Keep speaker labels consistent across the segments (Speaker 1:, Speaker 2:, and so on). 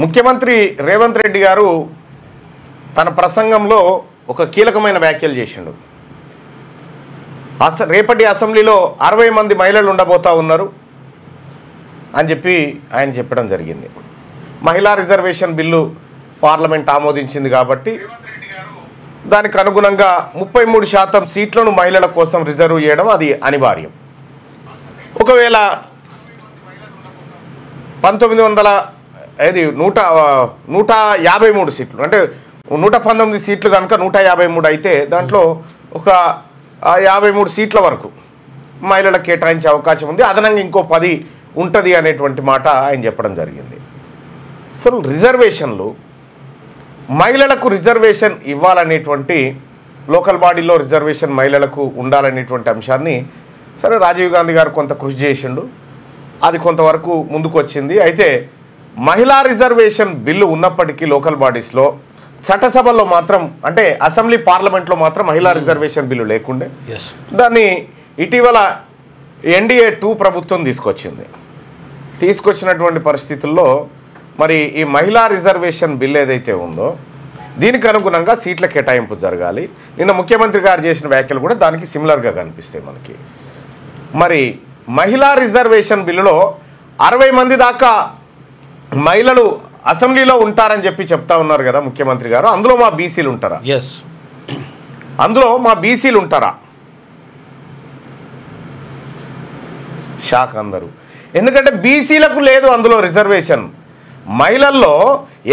Speaker 1: ముఖ్యమంత్రి రేవంత్ రెడ్డి గారు తన ప్రసంగంలో ఒక కీలకమైన వ్యాఖ్యలు చేసిండు. రేపటి అసెంబ్లీలో 60 మంది మహిళలు ఉండబోతా ఉన్నారు అని చెప్పి ఆయన చెప్పడం జరిగింది. మహిళా రిజర్వేషన్ బిల్లు పార్లమెంట్ ఆమోదించింది కాబట్టి దానికి అనుగుణంగా 33% సీట్లను మహిళల కోసం రిజర్వ్ చేయడం అది అనివార్యం. ఒకవేళ 153 సీట్లు అంటే 119 సీట్లు కనుక 153 అయితే దాంట్లో ఒక 53 సీట్ల వరకు మహిళలకు కేటాయించే అవకాశం ఉంది. అదనంగా ఇంకో 10 ఉంటుంది అనేటువంటి మాట ఆయన చెప్పడం జరిగింది. అసలు రిజర్వేషన్లు మహిళలకు రిజర్వేషన్ ఇవ్వాలనేటువంటి లోకల్ బాడీలో రిజర్వేషన్ మహిళలకు ఉండాలనేటువంటి అంశాన్ని సరే రాజీవ్ గాంధీ గారు కొంత కృషి చేసిండు, అది కొంతవరకు ముందుకు వచ్చింది. అయితే మహిళా రిజర్వేషన్ బిల్లు ఉన్నప్పటికీ లోకల్ బాడీస్లో చట్టసభల్లో మాత్రం అంటే అసెంబ్లీ పార్లమెంట్లో మాత్రం మహిళా రిజర్వేషన్ బిల్లు లేకుండే దాన్ని ఇటీవల NDA 2 ప్రభుత్వం తీసుకొచ్చినటువంటి పరిస్థితుల్లో మరి ఈ మహిళా రిజర్వేషన్ బిల్ ఏదైతే ఉందో దీనికి అనుగుణంగా సీట్ల కేటాయింపు జరగాలి. నిన్న ముఖ్యమంత్రి గారు చేసిన వ్యాఖ్యలు కూడా దానికి సిమిలర్గా కనిపిస్తాయి మనకి. మరి మహిళా రిజర్వేషన్ బిల్లులో 60 మంది దాకా మహిళలు అసెంబ్లీలో ఉంటారని చెప్పి చెప్తా ఉన్నారు కదా ముఖ్యమంత్రి గారు. అందులో మా బీసీలు ఉంటారా? అందులో మా బీసీలు ఉంటారా? షాక్ అందరూ. ఎందుకంటే బీసీలకు లేదు అందులో రిజర్వేషన్. మహిళల్లో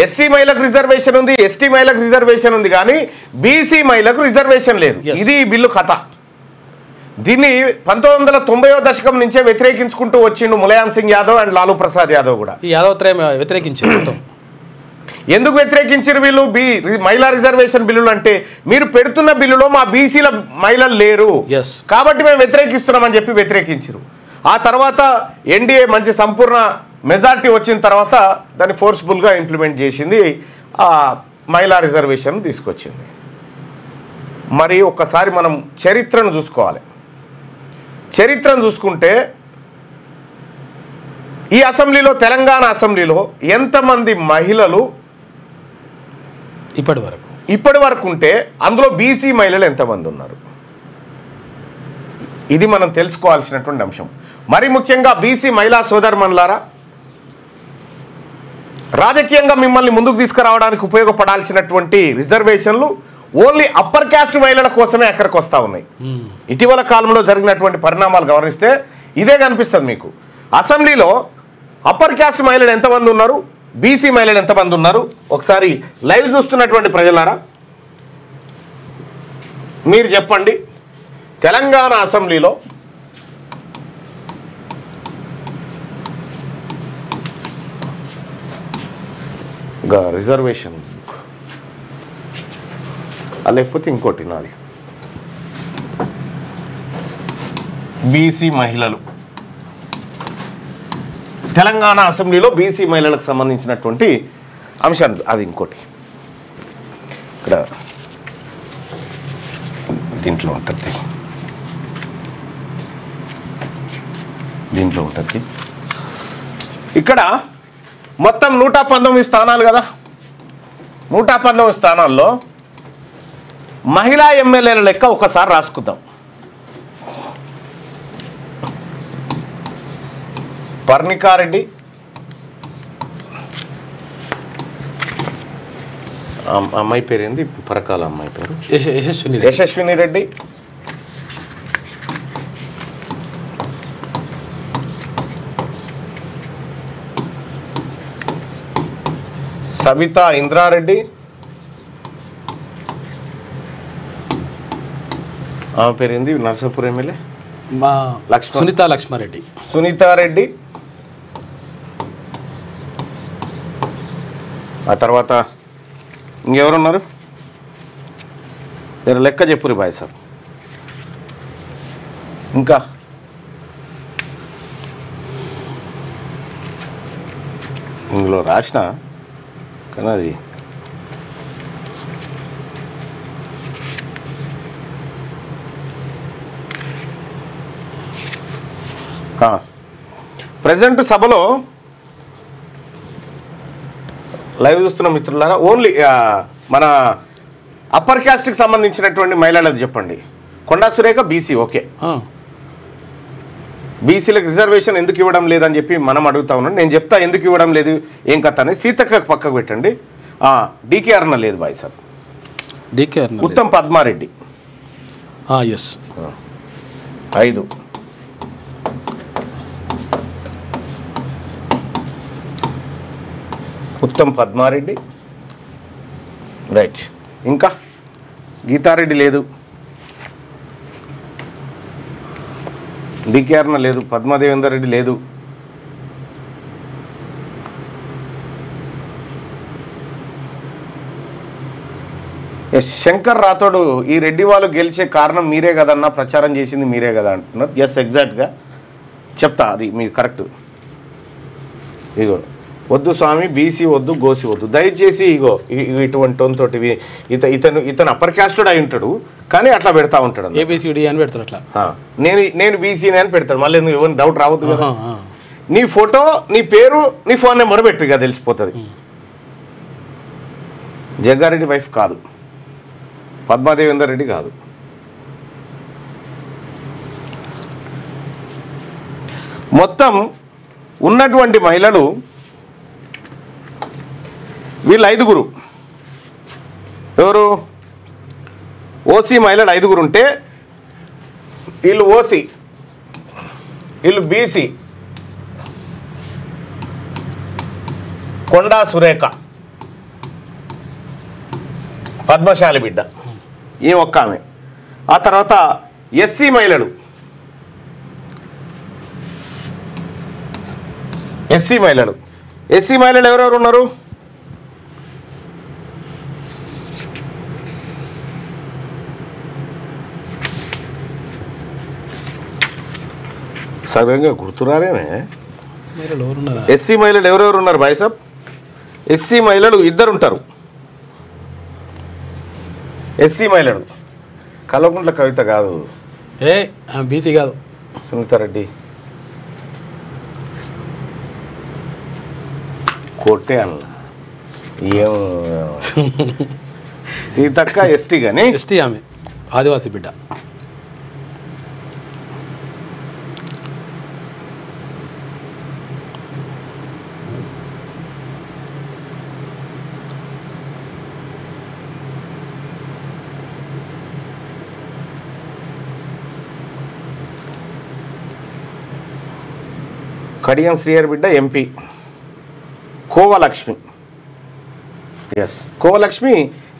Speaker 1: ఎస్సీ మహిళకు రిజర్వేషన్ ఉంది, ఎస్టీ మహిళకు రిజర్వేషన్ ఉంది, కానీ బీసీ మహిళకు రిజర్వేషన్ లేదు. ఇది ఈ బిల్లు కథ. దీన్ని 1990వ దశకం నుంచే వ్యతిరేకించుకుంటూ వచ్చిండు ములాయం సింగ్ యాదవ్ అండ్ లాలూ ప్రసాద్ యాదవ్ కూడా.
Speaker 2: వ్యతిరేకించారు.
Speaker 1: ఎందుకు వ్యతిరేకించారు వీళ్ళు? మహిళా రిజర్వేషన్ బిల్లులు అంటే మీరు పెడుతున్న బిల్లులో మా బీసీల మహిళలు లేరు కాబట్టి మేము వ్యతిరేకిస్తున్నామని చెప్పి వ్యతిరేకించారు. ఆ తర్వాత NDA మంచి సంపూర్ణ మెజార్టీ వచ్చిన తర్వాత దాన్ని ఫోర్స్ఫుల్గా ఇంప్లిమెంట్ చేసింది, ఆ మహిళా రిజర్వేషన్ తీసుకొచ్చింది. మరి ఒక్కసారి మనం చరిత్రను చూసుకోవాలి. చరిత్రను చూసుకుంటే ఈ అసెంబ్లీలో తెలంగాణ అసెంబ్లీలో ఎంతమంది మహిళలు ఇప్పటి వరకు ఉంటే అందులో బీసీ మహిళలు ఎంతమంది ఉన్నారు? ఇది మనం తెలుసుకోవాల్సినటువంటి అంశం. మరి ముఖ్యంగా బీసీ మహిళా సోదరుమణులారా, రాజకీయంగా మిమ్మల్ని ముందుకు తీసుకురావడానికి ఉపయోగపడాల్సినటువంటి రిజర్వేషన్లు ఓన్లీ అప్పర్ క్యాస్ట్ మహిళల కోసమే ఎక్కడికి వస్తూ ఉన్నాయి. ఇటీవల కాలంలో జరిగినటువంటి పరిణామాలు గమనిస్తే ఇదే కనిపిస్తుంది మీకు. అసెంబ్లీలో అప్పర్ క్యాస్ట్ మహిళలు ఎంతమంది ఉన్నారు, బీసీ మహిళలు ఎంతమంది ఉన్నారు? ఒకసారి లైవ్ చూస్తున్నటువంటి ప్రజలారా మీరు చెప్పండి. తెలంగాణ అసెంబ్లీలో రిజర్వేషన్ లేకపోతే ఇంకోటి నాది బీసీ మహిళలు తెలంగాణ అసెంబ్లీలో బీసీ మహిళలకు సంబంధించినటువంటి అంశాలు అది ఇంకోటి ఇక్కడ దీంట్లో ఉంటుంది ఇక్కడ మొత్తం 119 స్థానాలు కదా. 119 స్థానాల్లో మహిళా ఎమ్మెల్యేల లెక్క ఒకసారి రాసుకుందాం. పర్ణికారెడ్డి, అమ్మాయి పేరు ఏంది, పరకాల అమ్మాయి పేరు యశస్విని రెడ్డి, సవితా ఇంద్రారెడ్డి, ఆమె పేరు ఏంది నర్సాపూర్ ఎమ్మెల్యే సునీతారెడ్డి, ఆ తర్వాత ఇంకెవరున్నారు మీరు లెక్క చెప్పురి బాయ్ సార్. ఇంకా ఇందులో రాసిన కానీ అది ప్రజెంట్ సభలో లైవ్ చూస్తున్న మిత్రులారా ఓన్లీ మన అప్పర్ క్యాస్ట్కి సంబంధించినటువంటి మహిళలది చెప్పండి. Konda Surekha BC, okay. బీసీలకు రిజర్వేషన్ ఎందుకు ఇవ్వడం లేదని చెప్పి మనం అడుగుతా ఉన్నాం. నేను చెప్తా ఎందుకు ఇవ్వడం లేదు ఏం కథ అని. సీతక్క పక్కకు పెట్టండి. డీకే అర్ణ లేదు bye sir.
Speaker 2: DK అర్ణ
Speaker 1: Uttam Padma Reddy
Speaker 2: yes
Speaker 1: 5. Uttam Padma Reddy right. ఇంకా గీతారెడ్డి లేదు, డీకే అర్ణ లేదు, పద్మాదేవేందర్ రెడ్డి లేదు, శంకర్ రాథోడు ఈ రెడ్డి వాళ్ళు గెలిచే కారణం మీరే కదన్నా, ప్రచారం చేసింది మీరే కదా అంటున్నారు. ఎస్ ఎగ్జాక్ట్గా చెప్తా, అది మీరు కరెక్ట్. ఇగో వద్దు స్వామి, బీసీ వద్దు, గోసి వద్దు దయచేసి. ఇగో ఇటువంటి తోటి ఇతను అప్పర్ క్యాస్టెడ్ అయి ఉంటాడు కానీ అట్లా పెడతా ఉంటాడు.
Speaker 2: ఏబిసిడి అని పెడతారు అట్లా.
Speaker 1: నేను బీసీని అని పెడతాడు. మళ్ళీ ఎవరిని డౌట్ రావద్దు కదా. నీ ఫోటో, నీ పేరు, నీ ఫోన్ నెంబర్ పెట్టు, ఇక తెలిసిపోతుంది. జగ్గారెడ్డి వైఫ్ కాదు, పద్మాదేవేందర్ రెడ్డి కాదు. మొత్తం ఉన్నటువంటి మహిళలు వీళ్ళు 5. ఎవరు? ఓసీ మహిళలు 5 ఉంటే వీళ్ళు ఓసీ, వీళ్ళు బీసీ, కొండా సురేఖ పద్మశాలి బిడ్డ ఈ ఒక్క ఆమె. ఆ తర్వాత ఎస్సీ మహిళలు, ఎస్సీ మహిళలు ఎవరెవరు ఉన్నారు? సరిగ్గా గుర్తురారేమే. ఎస్సీ మహిళలు ఎవరెవరు ఉన్నారు భాయ్ సాబ్? ఎస్సీ మహిళలు 2 ఉంటారు. ఎస్సీ మహిళలు కల్వకుంట్ల కవిత కాదు,
Speaker 2: బీసీ కాదు,
Speaker 1: సునీతారెడ్డి కోటే అన్న ఏం సీతక్క ఎస్టీ కానీ
Speaker 2: ఎస్టీ ఆమె ఆదివాసీ బిడ్డ.
Speaker 1: కడియం శ్రీహరి బిడ్డ MP. Kovalakshmi S, Kovalakshmi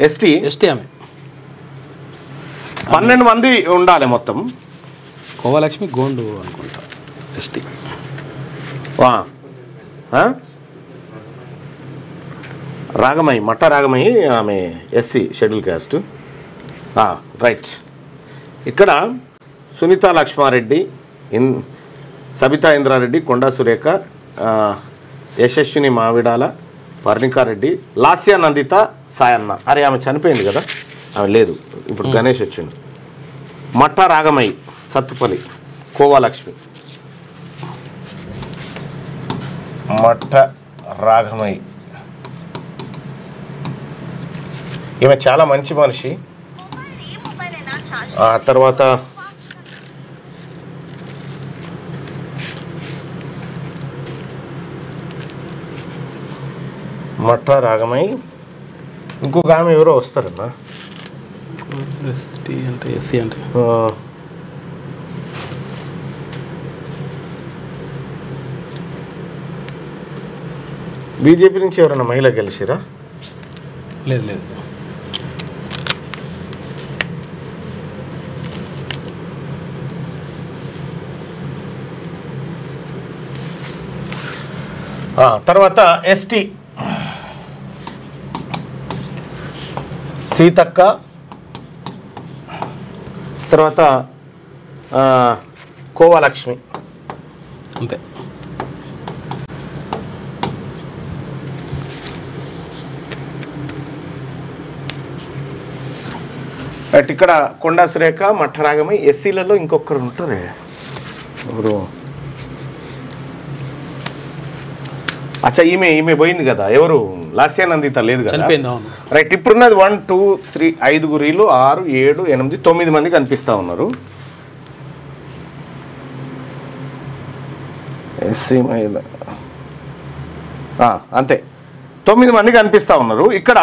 Speaker 1: ST
Speaker 2: ఆమె.
Speaker 1: 12 మంది ఉండాలి మొత్తం.
Speaker 2: కోవలక్ష్మి గోండు అనుకుంటా ఎస్టీ.
Speaker 1: రాగమయ్యి, మట్ట రాగమయ్యి ఆమె ఎస్సీ షెడ్యూల్ క్యాస్ట్. రైట్. ఇక్కడ సునీతా లక్ష్మారెడ్డి, సబితా ఇంద్రారెడ్డి, కొండా సురేఖ, యశస్విని మావిడాల, పర్ణికారెడ్డి, లాస్యా నందిత సాయన్న. అరే ఆమె చనిపోయింది కదా, ఆమె లేదు, ఇప్పుడు గణేష్ వచ్చిండు. మట్ట రాగమయ్యి, సత్తుపల్లి, కోవాలక్ష్మి, మట్ట రాగమయ్యి. ఈమె చాలా మంచి మనిషి. ఆ తర్వాత మట్ట రాగమయ్యి, ఇంకొక ఆమె ఎవరో వస్తారన్నా.
Speaker 2: ఎస్టీ అంటే ఎస్సీ అంటే
Speaker 1: బీజేపీ నుంచి ఎవరైనా మహిళ గెలిచిరా?
Speaker 2: లేదు లేదు.
Speaker 1: తర్వాత ఎస్టీ సీతక్క, తర్వాత కోవాలక్ష్మి.
Speaker 2: అంతే.
Speaker 1: అటు ఇక్కడ కొండా సురేఖ, మట్టరాగమై. ఎస్సీలలో ఇంకొకరు ఉంటారే ఇప్పుడు అచ్చా ఈమె పోయింది కదా, ఎవరు లాస్యానందిత లేదు కదా,
Speaker 2: చనిపోయింది. అవును.
Speaker 1: రైట్. ఇప్పుడున్నది 1 2 3 5 6 7 8 9 మంది కనిపిస్తూ ఉన్నారు. ఎస్సీ మహిళ అంతే 9 మంది కనిపిస్తూ ఉన్నారు. ఇక్కడ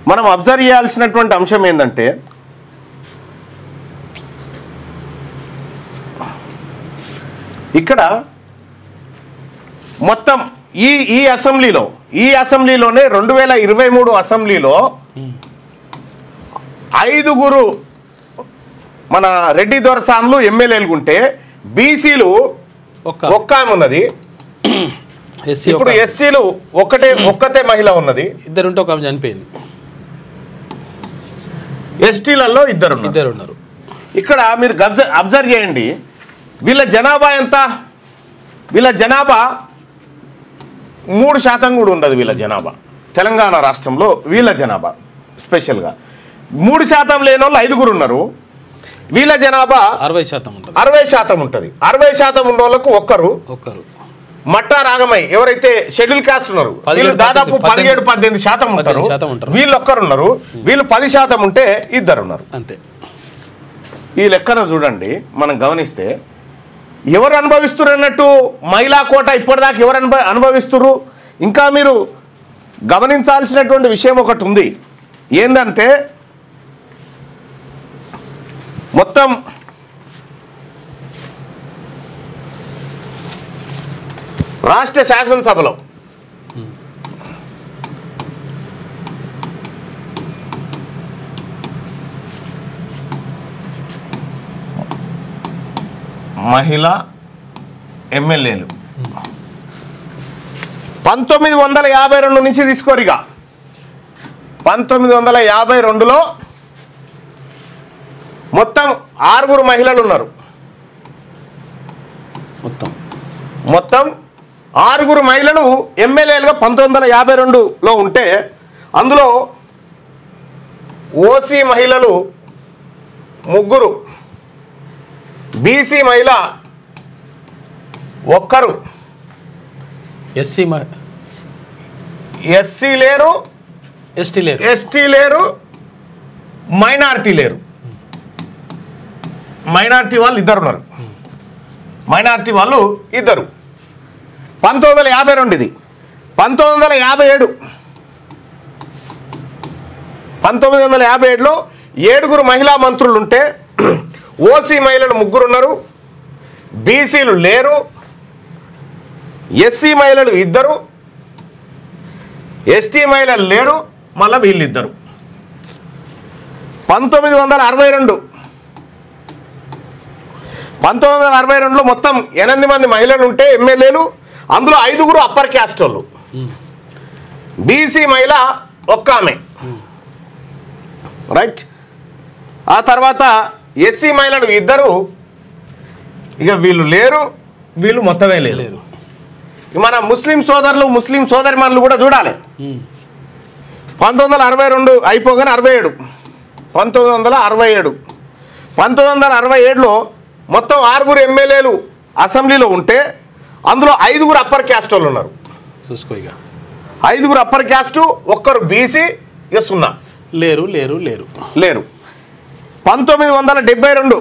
Speaker 1: మనం అబ్జర్వ్ చేయాల్సినటువంటి అంశం ఏంటంటే ఇక్కడ మొత్తం ఈ అసెంబ్లీలోనే 2023 అసెంబ్లీలో 5 మన రెడ్డి దొరసాన్లు ఎమ్మెల్యేలు ఉంటే బీసీలు ఒక్క ఆమె ఉన్నది. ఇప్పుడు ఎస్సీలు ఒక్కతే మహిళ ఉన్నది,
Speaker 2: ఇద్దరుంటే ఒక ఆమె చనిపోయింది.
Speaker 1: ఎస్టీలలో ఇద్దరు ఉన్నారు. ఇక్కడ మీరు అబ్జర్వ్ చేయండి, వీళ్ళ జనాభా ఎంత? వీళ్ళ జనాభా 3% కూడా ఉండదు. వీళ్ళ జనాభా తెలంగాణ రాష్ట్రంలో వీళ్ళ జనాభా స్పెషల్గా 3% లేని వాళ్ళు 5 ఉన్నారు. వీళ్ళ జనాభా
Speaker 2: 60% ఉంటుంది.
Speaker 1: 60% ఉంటుంది. 60% ఉన్న వాళ్ళకు ఒక్కరు మట్టా రాగమై ఎవరైతే షెడ్యూల్ కాస్ట్ ఉన్నారు వీళ్ళు దాదాపు 17-18% ఉంటారు. వీళ్ళు ఒక్కరున్నారు. వీళ్ళు 10% ఉంటే ఇద్దరు ఉన్నారు
Speaker 2: అంతే.
Speaker 1: ఈ లెక్కన చూడండి, మనం గమనిస్తే ఎవరు అనుభవిస్తున్నారు అన్నట్టు మహిళా కోట ఇప్పటిదాకా ఎవరు అనుభవిస్తున్నారు? ఇంకా మీరు గమనించాల్సినటువంటి విషయం ఒకటి ఉంది. ఏంటంటే మొత్తం రాష్ట్ర శాసనసభలో మహిళా ఎమ్మెల్యేలు 1952 నుంచి తీసుకోరిగా 1952లో మొత్తం 6 మహిళలు ఉన్నారు. మొత్తం 6 మహిళలు ఎమ్మెల్యేలుగా 1952లో ఉంటే అందులో ఓసీ మహిళలు 3, బీసీ మహిళ 1, ఎస్సీ లేరు, ఎస్టీ లేరు, మైనారిటీ లేరు. మైనారిటీ వాళ్ళు 2 ఉన్నారు. మైనారిటీ వాళ్ళు 2. 1952 ఇది. 1957లో 7 మహిళా మంత్రులు ఉంటే ఓసీ మహిళలు 3 ఉన్నారు, బీసీలు లేరు, ఎస్సీ మహిళలు 2, ఎస్టీ మహిళలు లేరు, మళ్ళీ వీళ్ళిద్దరు. 1962లో మొత్తం 8 మంది మహిళలు ఉంటే ఎమ్మెల్యేలు, అందులో 5 అప్పర్ క్యాస్ట్ వాళ్ళు, బీసీ మహిళ 1 ఆమె, రైట్. ఆ తర్వాత ఎస్సీ మహిళలు 2, ఇక వీళ్ళు లేరు, వీళ్ళు మొత్తమే లేరు. మన ముస్లిం సోదరులు ముస్లిం సోదరిమణులు కూడా చూడాలి. 1962 అయిపోగానే 67, 1967లో మొత్తం 6 ఎమ్మెల్యేలు అసెంబ్లీలో ఉంటే అందులో 5 అప్పర్ క్యాస్ట్ వాళ్ళు ఉన్నారు.
Speaker 2: చూసుకో, ఇక
Speaker 1: 5 అప్పర్ క్యాస్ట్, 1 బీసీ, ఇక 0
Speaker 2: లేరు.
Speaker 1: 1972లో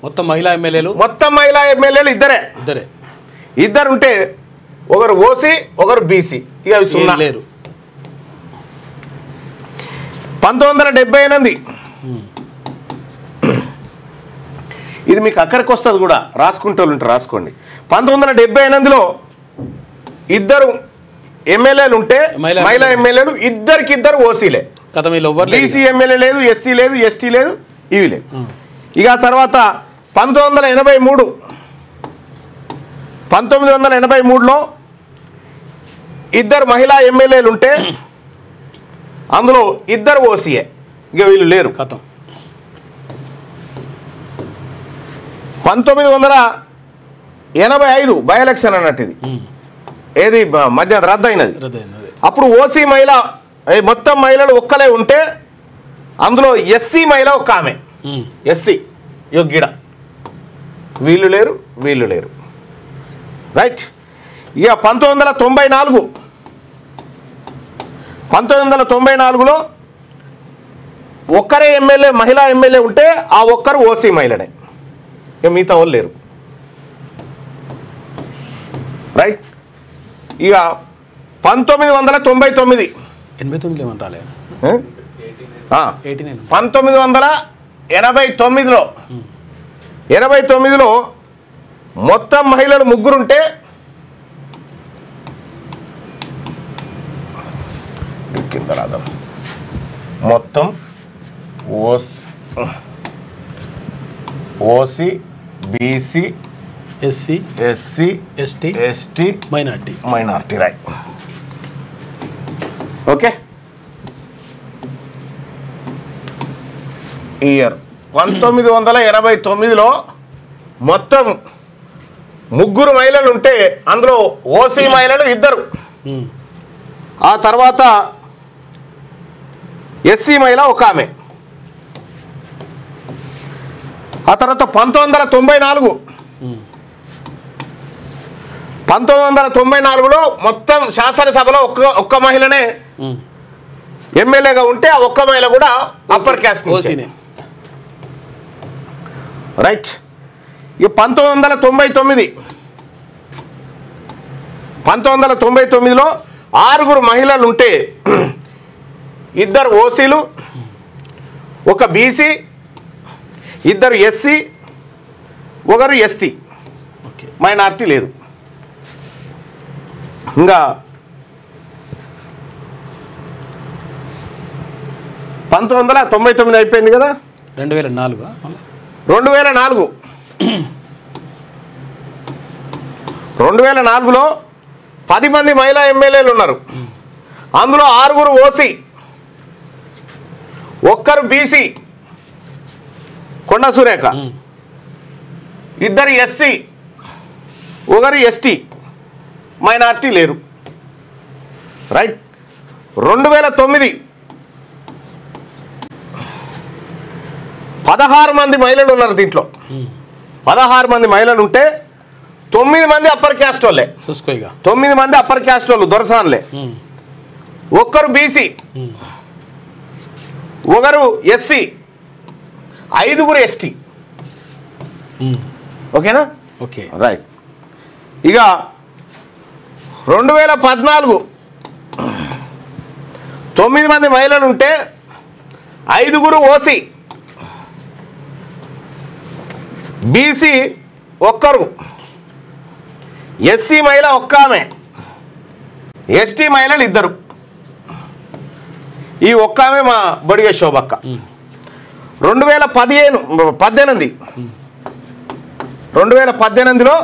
Speaker 2: మొత్తం మహిళా ఎమ్మెల్యేలు
Speaker 1: 2 ఉంటే 1 ఓసీ, 1 బీసీ, ఇక 0
Speaker 2: లేరు.
Speaker 1: 1978 ఇది మీకు అక్కడికి వస్తుంది కూడా, రాసుకుంటూ ఉంటారు, రాసుకోండి. 1978లో 2 ఎమ్మెల్యేలు ఉంటే మహిళా ఎమ్మెల్యేలు 2 ఓసీలే. బీసీ ఎమ్మెల్యే లేదు, ఎస్సీ లేదు, ఎస్టీ లేదు, ఇవి లేదు. ఇక తర్వాత 1983లో 2 మహిళా ఎమ్మెల్యేలు ఉంటే అందులో 2 ఓసీఏ, ఇక వీళ్ళు లేరు. 1985 బై ఎలక్షన్ అన్నట్టు ఇది, ఏది మధ్య రద్దయినది. అప్పుడు ఓసీ మహిళ మొత్తం మహిళలు 1 ఉంటే అందులో ఎస్సీ మహిళ 1 ఆమె, ఎస్సీ గిడ వీళ్ళు లేరు, వీళ్ళు లేరు. రైట్. ఇక 1994లో ఒక్కరే ఎమ్మెల్యే, మహిళా ఎమ్మెల్యే ఉంటే ఆ ఒక్కరు ఓసీ మహిళనే, ఇక మిగతా వాళ్ళు లేరు. రైట్. ఇక 1999
Speaker 2: ఏమంటాలే
Speaker 1: 1989లో మొత్తం మహిళలు ముగ్గురుంటే కింద రాదా మొత్తం OC BC SC ST minority right. Okay. Year 1989లో మొత్తం ముగ్గురు మహిళలు ఉంటే అందులో ఓసీ మహిళలు ఇద్దరు, ఆ తర్వాత ఎస్సీ మహిళ ఒక ఆమె. ఆ తర్వాత 1994లో మొత్తం శాసనసభలో ఒక్క మహిళనే ఎమ్మెల్యేగా ఉంటే ఆ ఒక్క మహిళ కూడా అప్పర్ క్యాస్ట్. రైట్. ఈ 1999లో 6 మహిళలు ఉంటే ఇద్దరు ఓసీలు, ఒక బీసీ, ఇద్దరు ఎస్సీ, ఒకరు ఎస్టీ, మైనార్టీ లేదు. ఇంకా 1999 అయిపోయింది కదా. 2004లో 10 మంది మహిళా ఎమ్మెల్యేలు ఉన్నారు. అందులో 6 ఓసీ, ఒక్కరు బీసీ కొండా సురేఖ, ఇద్దరు ఎస్సీ, ఒకరు ఎస్టీ, మైనార్టీ లేరు. రైట్. 2009 16 మంది మహిళలు ఉన్నారు. దీంట్లో 16 మంది మహిళలు ఉంటే 9 మంది అప్పర్ క్యాస్ట్ వాళ్ళే, 9 మంది అప్పర్ క్యాస్ట్ వాళ్ళు దొరసాన్లే, ఒక్కరు బీసీ, ఒకరు ఎస్సీ, 5 ఎస్టీ. ఓకేనా?
Speaker 2: ఓకే.
Speaker 1: రైట్. ఇక 2014 9 మంది మహిళలు ఉంటే 5 ఓసీ, బీసీ ఒక్కరు, ఎస్సీ మహిళ ఒక్క ఆమె, ఎస్టీ మహిళలు ఇద్దరు. ఈ ఒక్క ఆమె మా బొడిగ శోభక్క. 2018లో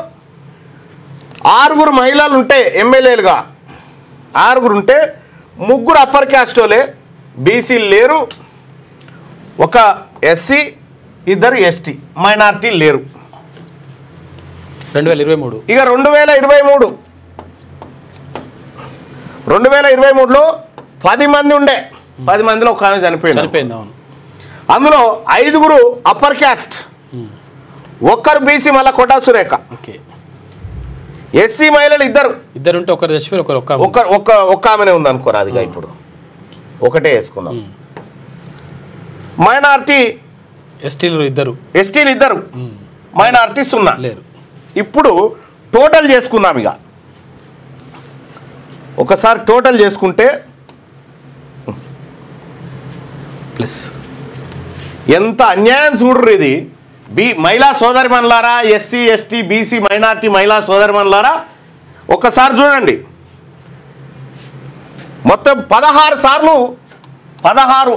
Speaker 1: 6 మహిళలు ఉంటే ఎమ్మెల్యేలుగా 6 ఉంటే 3 అప్పర్ క్యాస్ట్ వాళ్ళే, బీసీలు లేరు, ఒక ఎస్సీ, ఇద్దరు ఎస్టీ, మైనార్టీ లేరు.
Speaker 2: 2023
Speaker 1: ఇక 2023లో 10 మంది ఉండే, 10 మందిలో ఒక ఆమె చనిపోయింది. అందులో 5 అప్పర్ క్యాస్ట్, ఒక్కరు బీసీ మళ్ళా కొండా సురేఖ, ఎస్సీ మహిళలు ఇద్దరు ఉంటే ఒకరు చచ్చిపోయి ఒక్క ఆమెనే ఉంది అనుకోరా. అదిగా ఇప్పుడు ఒకటే వేసుకుందాం. మైనార్టీ ఎస్టీలు ఇద్దరు, మైనార్టీ 0 లేరు. ఇప్పుడు టోటల్ చేసుకుందాం. ఇక ఒకసారి టోటల్ చేసుకుంటే ఎంత అన్యాయం చూడరు. ఇది మహిళా సోదరిమణులారా, ఎస్సీ ఎస్టీ బీసీ మైనార్టీ మహిళా సోదరిమణులారా, ఒక్కసారి చూడండి. మొత్తం 16 సార్లు 16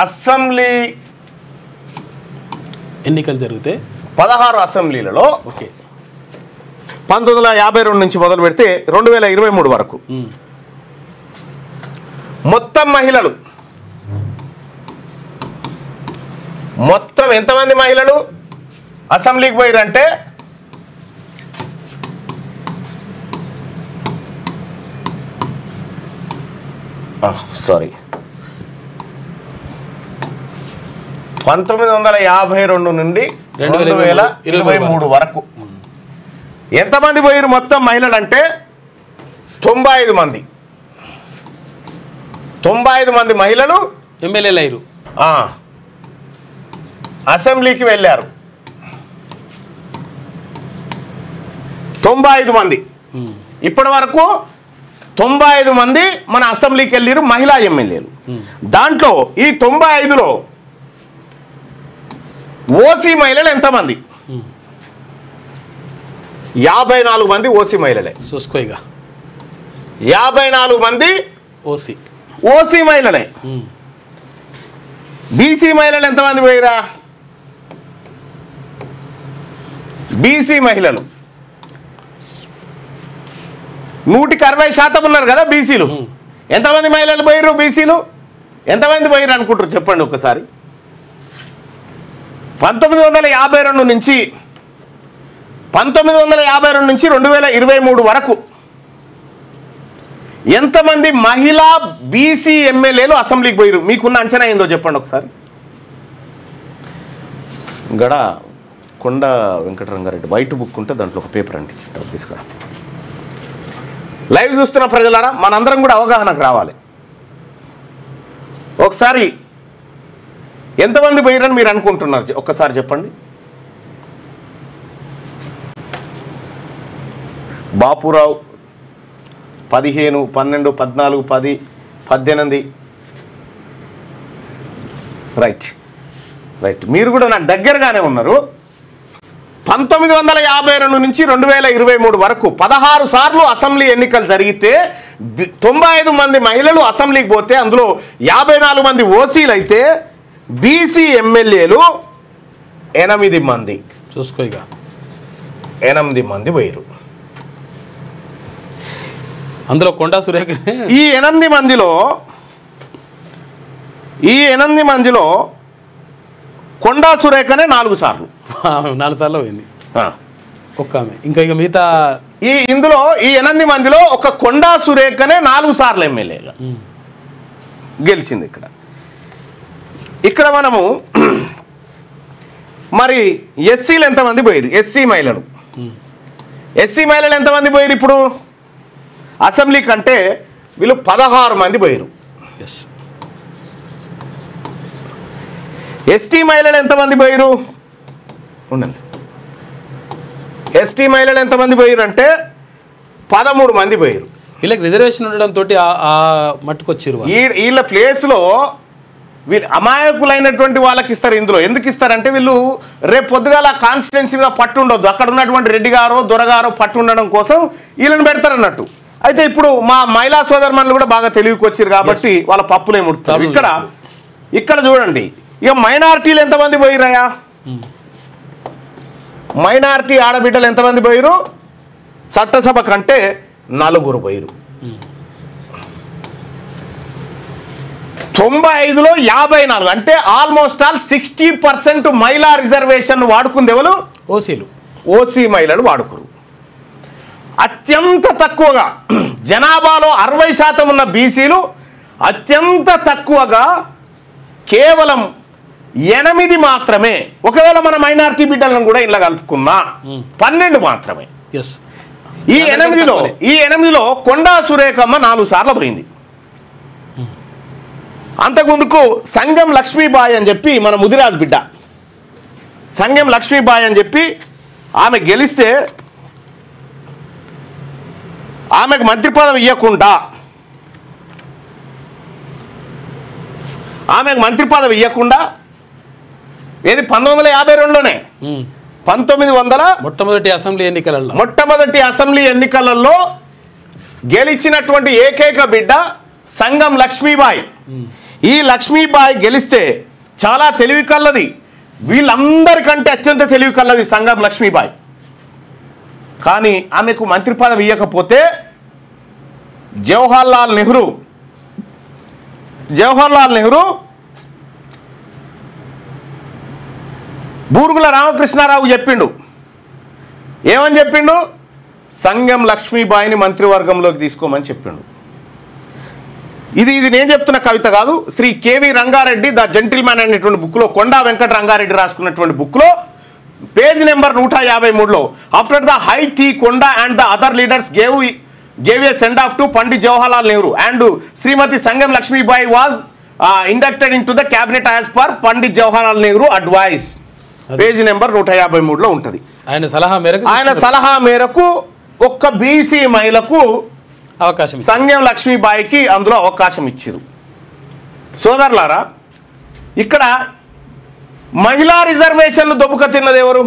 Speaker 1: అసెంబ్లీ
Speaker 2: ఎన్నికలు జరిగితే
Speaker 1: 16 అసెంబ్లీలలో 1952 నుంచి మొదలు పెడితే 2023 వరకు మొత్తం మహిళలు మొత్తం ఎంతమంది మహిళలు అసెంబ్లీకి పోయారంటే సారీ 1952 నుండి 2023 వరకు ఎంతమంది పోయారు మొత్తం మహిళలు అంటే 95 మంది. 95 మంది మహిళలు
Speaker 2: ఎమ్మెల్యేలు అయ్యారు,
Speaker 1: అసెంబ్లీకి వెళ్ళారు. 95 మంది ఇప్పటి వరకు 95 మంది మన అసెంబ్లీకి వెళ్ళారు మహిళా ఎమ్మెల్యేలు. దాంట్లో ఈ 95లో ఓసీ మహిళలు ఎంతమంది? 54 మంది ఓసీ మహిళలే.
Speaker 2: చూసుకోయిగా
Speaker 1: 54 మంది ఓసీ మహిళలే. బీసీ మహిళలు ఎంతమంది పోయిరా? బీసీ మహిళలు 160% ఉన్నారు కదా బీసీలు. ఎంతమంది మహిళలు పోయిర్రు? బీసీలు ఎంతమంది పోయిర్రు అనుకుంటారు చెప్పండి ఒకసారి. 1952 నుంచి 2023 వరకు ఎంతమంది మహిళా బీసీ ఎమ్మెల్యేలు అసెంబ్లీకి పోయిరు? మీకున్న అంచనా ఏందో చెప్పండి ఒకసారి. గడ కొండ వెంకటరంగారెడ్డి వైట్ బుక్ ఉంటే దాంట్లో ఒక పేపర్ అంటించారు, తీసుకురా. లైవ్ చూస్తున్న ప్రజలారా మనందరం కూడా అవగాహనకు రావాలి. ఒకసారి ఎంతమంది పోయిరని మీరు అనుకుంటున్నారు ఒక్కసారి చెప్పండి. బాపురావు 15, 12, 14, 10, 18. రైట్ రైట్, మీరు కూడా నాకు దగ్గరగానే ఉన్నారు. 1952 నుంచి 2023 వరకు 16 సార్లు అసెంబ్లీ ఎన్నికలు జరిగితే 95 మంది మహిళలు అసెంబ్లీకి పోతే అందులో 54 మంది ఓసీలు అయితే బీసీ ఎమ్మెల్యేలు 8 మంది.
Speaker 2: చూసుకోయిగా
Speaker 1: 8 మంది పోయారు.
Speaker 2: అందులో కొండా సురేఖ
Speaker 1: ఈ 8 మందిలో కొండా సురేఖనే 4 సార్లు
Speaker 2: 4 సార్లు పోయింది ఒక్క ఆమె. ఇంకా ఇక మిగతా
Speaker 1: ఇందులో ఈ 8 మందిలో ఒక కొండా సురేఖనే 4 సార్లు ఎమ్మెల్యేగా గెలిచింది. ఇక్కడ మనము మరి ఎస్సీలు ఎంతమంది పోయారు? ఎస్సీ మహిళలు ఎంతమంది పోయారు ఇప్పుడు అసెంబ్లీ కంటే? వీళ్ళు 16 మంది పోయారు. ఎస్టీ మహిళలు ఎంతమంది పోయారు? ఉండండి, ఎస్టీ మహిళలు ఎంతమంది పోయారు అంటే 13 మంది పోయారు.
Speaker 2: వీళ్ళకి రిజర్వేషన్ ఉండడంతో మట్టుకొచ్చారు.
Speaker 1: వీళ్ళ ప్లేస్లో వీళ్ళు అమాయకులైనటువంటి వాళ్ళకి ఇస్తారు. ఇందులో ఎందుకు ఇస్తారంటే వీళ్ళు రేపు పొద్దుగాల కాన్స్టిట్యున్సీగా పట్టు ఉండొద్దు, అక్కడ ఉన్నటువంటి రెడ్డి గారో దొరగారో పట్టు ఉండడం కోసం వీళ్ళని పెడతారు అన్నట్టు. అయితే ఇప్పుడు మా మహిళా సోదరుమణులు కూడా బాగా తెలివికి వచ్చారు కాబట్టి వాళ్ళ పప్పులే ముడుతారు. ఇక్కడ చూడండి, ఇక మైనారిటీలు ఎంతమంది పోయిరాయా? మైనారిటీ ఆడబిడ్డలు ఎంతమంది పోయిరు? చట్టసభ కంటే 4 పోయిరు. 95లో 54 అంటే ఆల్మోస్ట్ ఆల్ 60% మహిళా రిజర్వేషన్ వాడుకుంది ఎవరు? ఓసీ మహిళలు వాడుకురు. అత్యంత తక్కువగా జనాభాలో 60% ఉన్న బీసీలు అత్యంత తక్కువగా కేవలం 8 మాత్రమే. ఒకవేళ మన మైనారిటీ బిడ్డలను కూడా ఇలా కలుపుకున్నా 12 మాత్రమే. ఈ 8లో కొండా సురేఖమ్మ 4 సార్లు పోయింది. అంతకుముందుకు సంగం లక్ష్మీబాయి అని చెప్పి మన ముదిరాజు బిడ్డ సంగం లక్ష్మీబాయి అని చెప్పి ఆమె గెలిస్తే ఆమెకు మంత్రి పదవి ఇవ్వకుండా ఏది 1952లోనే 1900 మొట్టమొదటి అసెంబ్లీ ఎన్నికలలో గెలిచినటువంటి ఏకైక బిడ్డ సంగం లక్ష్మీబాయి. ఈ లక్ష్మీబాయి గెలిస్తే చాలా తెలివి కల్లది, వీళ్ళందరికంటే అత్యంత తెలివి కల్లది సంగం లక్ష్మీబాయి. కానీ ఆమెకు మంత్రి పదవి ఇవ్వకపోతే జవహర్లాల్ నెహ్రూ బూరుగుల రామకృష్ణారావు చెప్పిండు. ఏమని చెప్పిండు? సంగం లక్ష్మీబాయిని మంత్రివర్గంలోకి తీసుకోమని చెప్పిండు. ఇది నేను చెప్తున్న కవిత కాదు, Shri KV Rangareddy the gentleman అనేటువంటి బుక్లో, కొండా వెంకట రంగారెడ్డి రాసుకున్నటువంటి బుక్లో పేజ్ నెంబర్ 153లో after the high tea Konda and the other leaders gave a send off to Pandit Jawaharlal Nehru and Srimati Sangam Lakshmibai was inducted into the cabinet as per Pandit Jawaharlal Nehru advice. Page number 153లో ఉంటుంది. ఆయన సలహా మేరకు ఒక్క BC మహిళకు
Speaker 2: అవకాశం
Speaker 1: సంగం లక్ష్మీబాయికి అందులో అవకాశం ఇచ్చారు. సోదరులారా, ఇక్కడ మహిళా రిజర్వేషన్లు దొబ్బుక తిన్నది ఎవరు?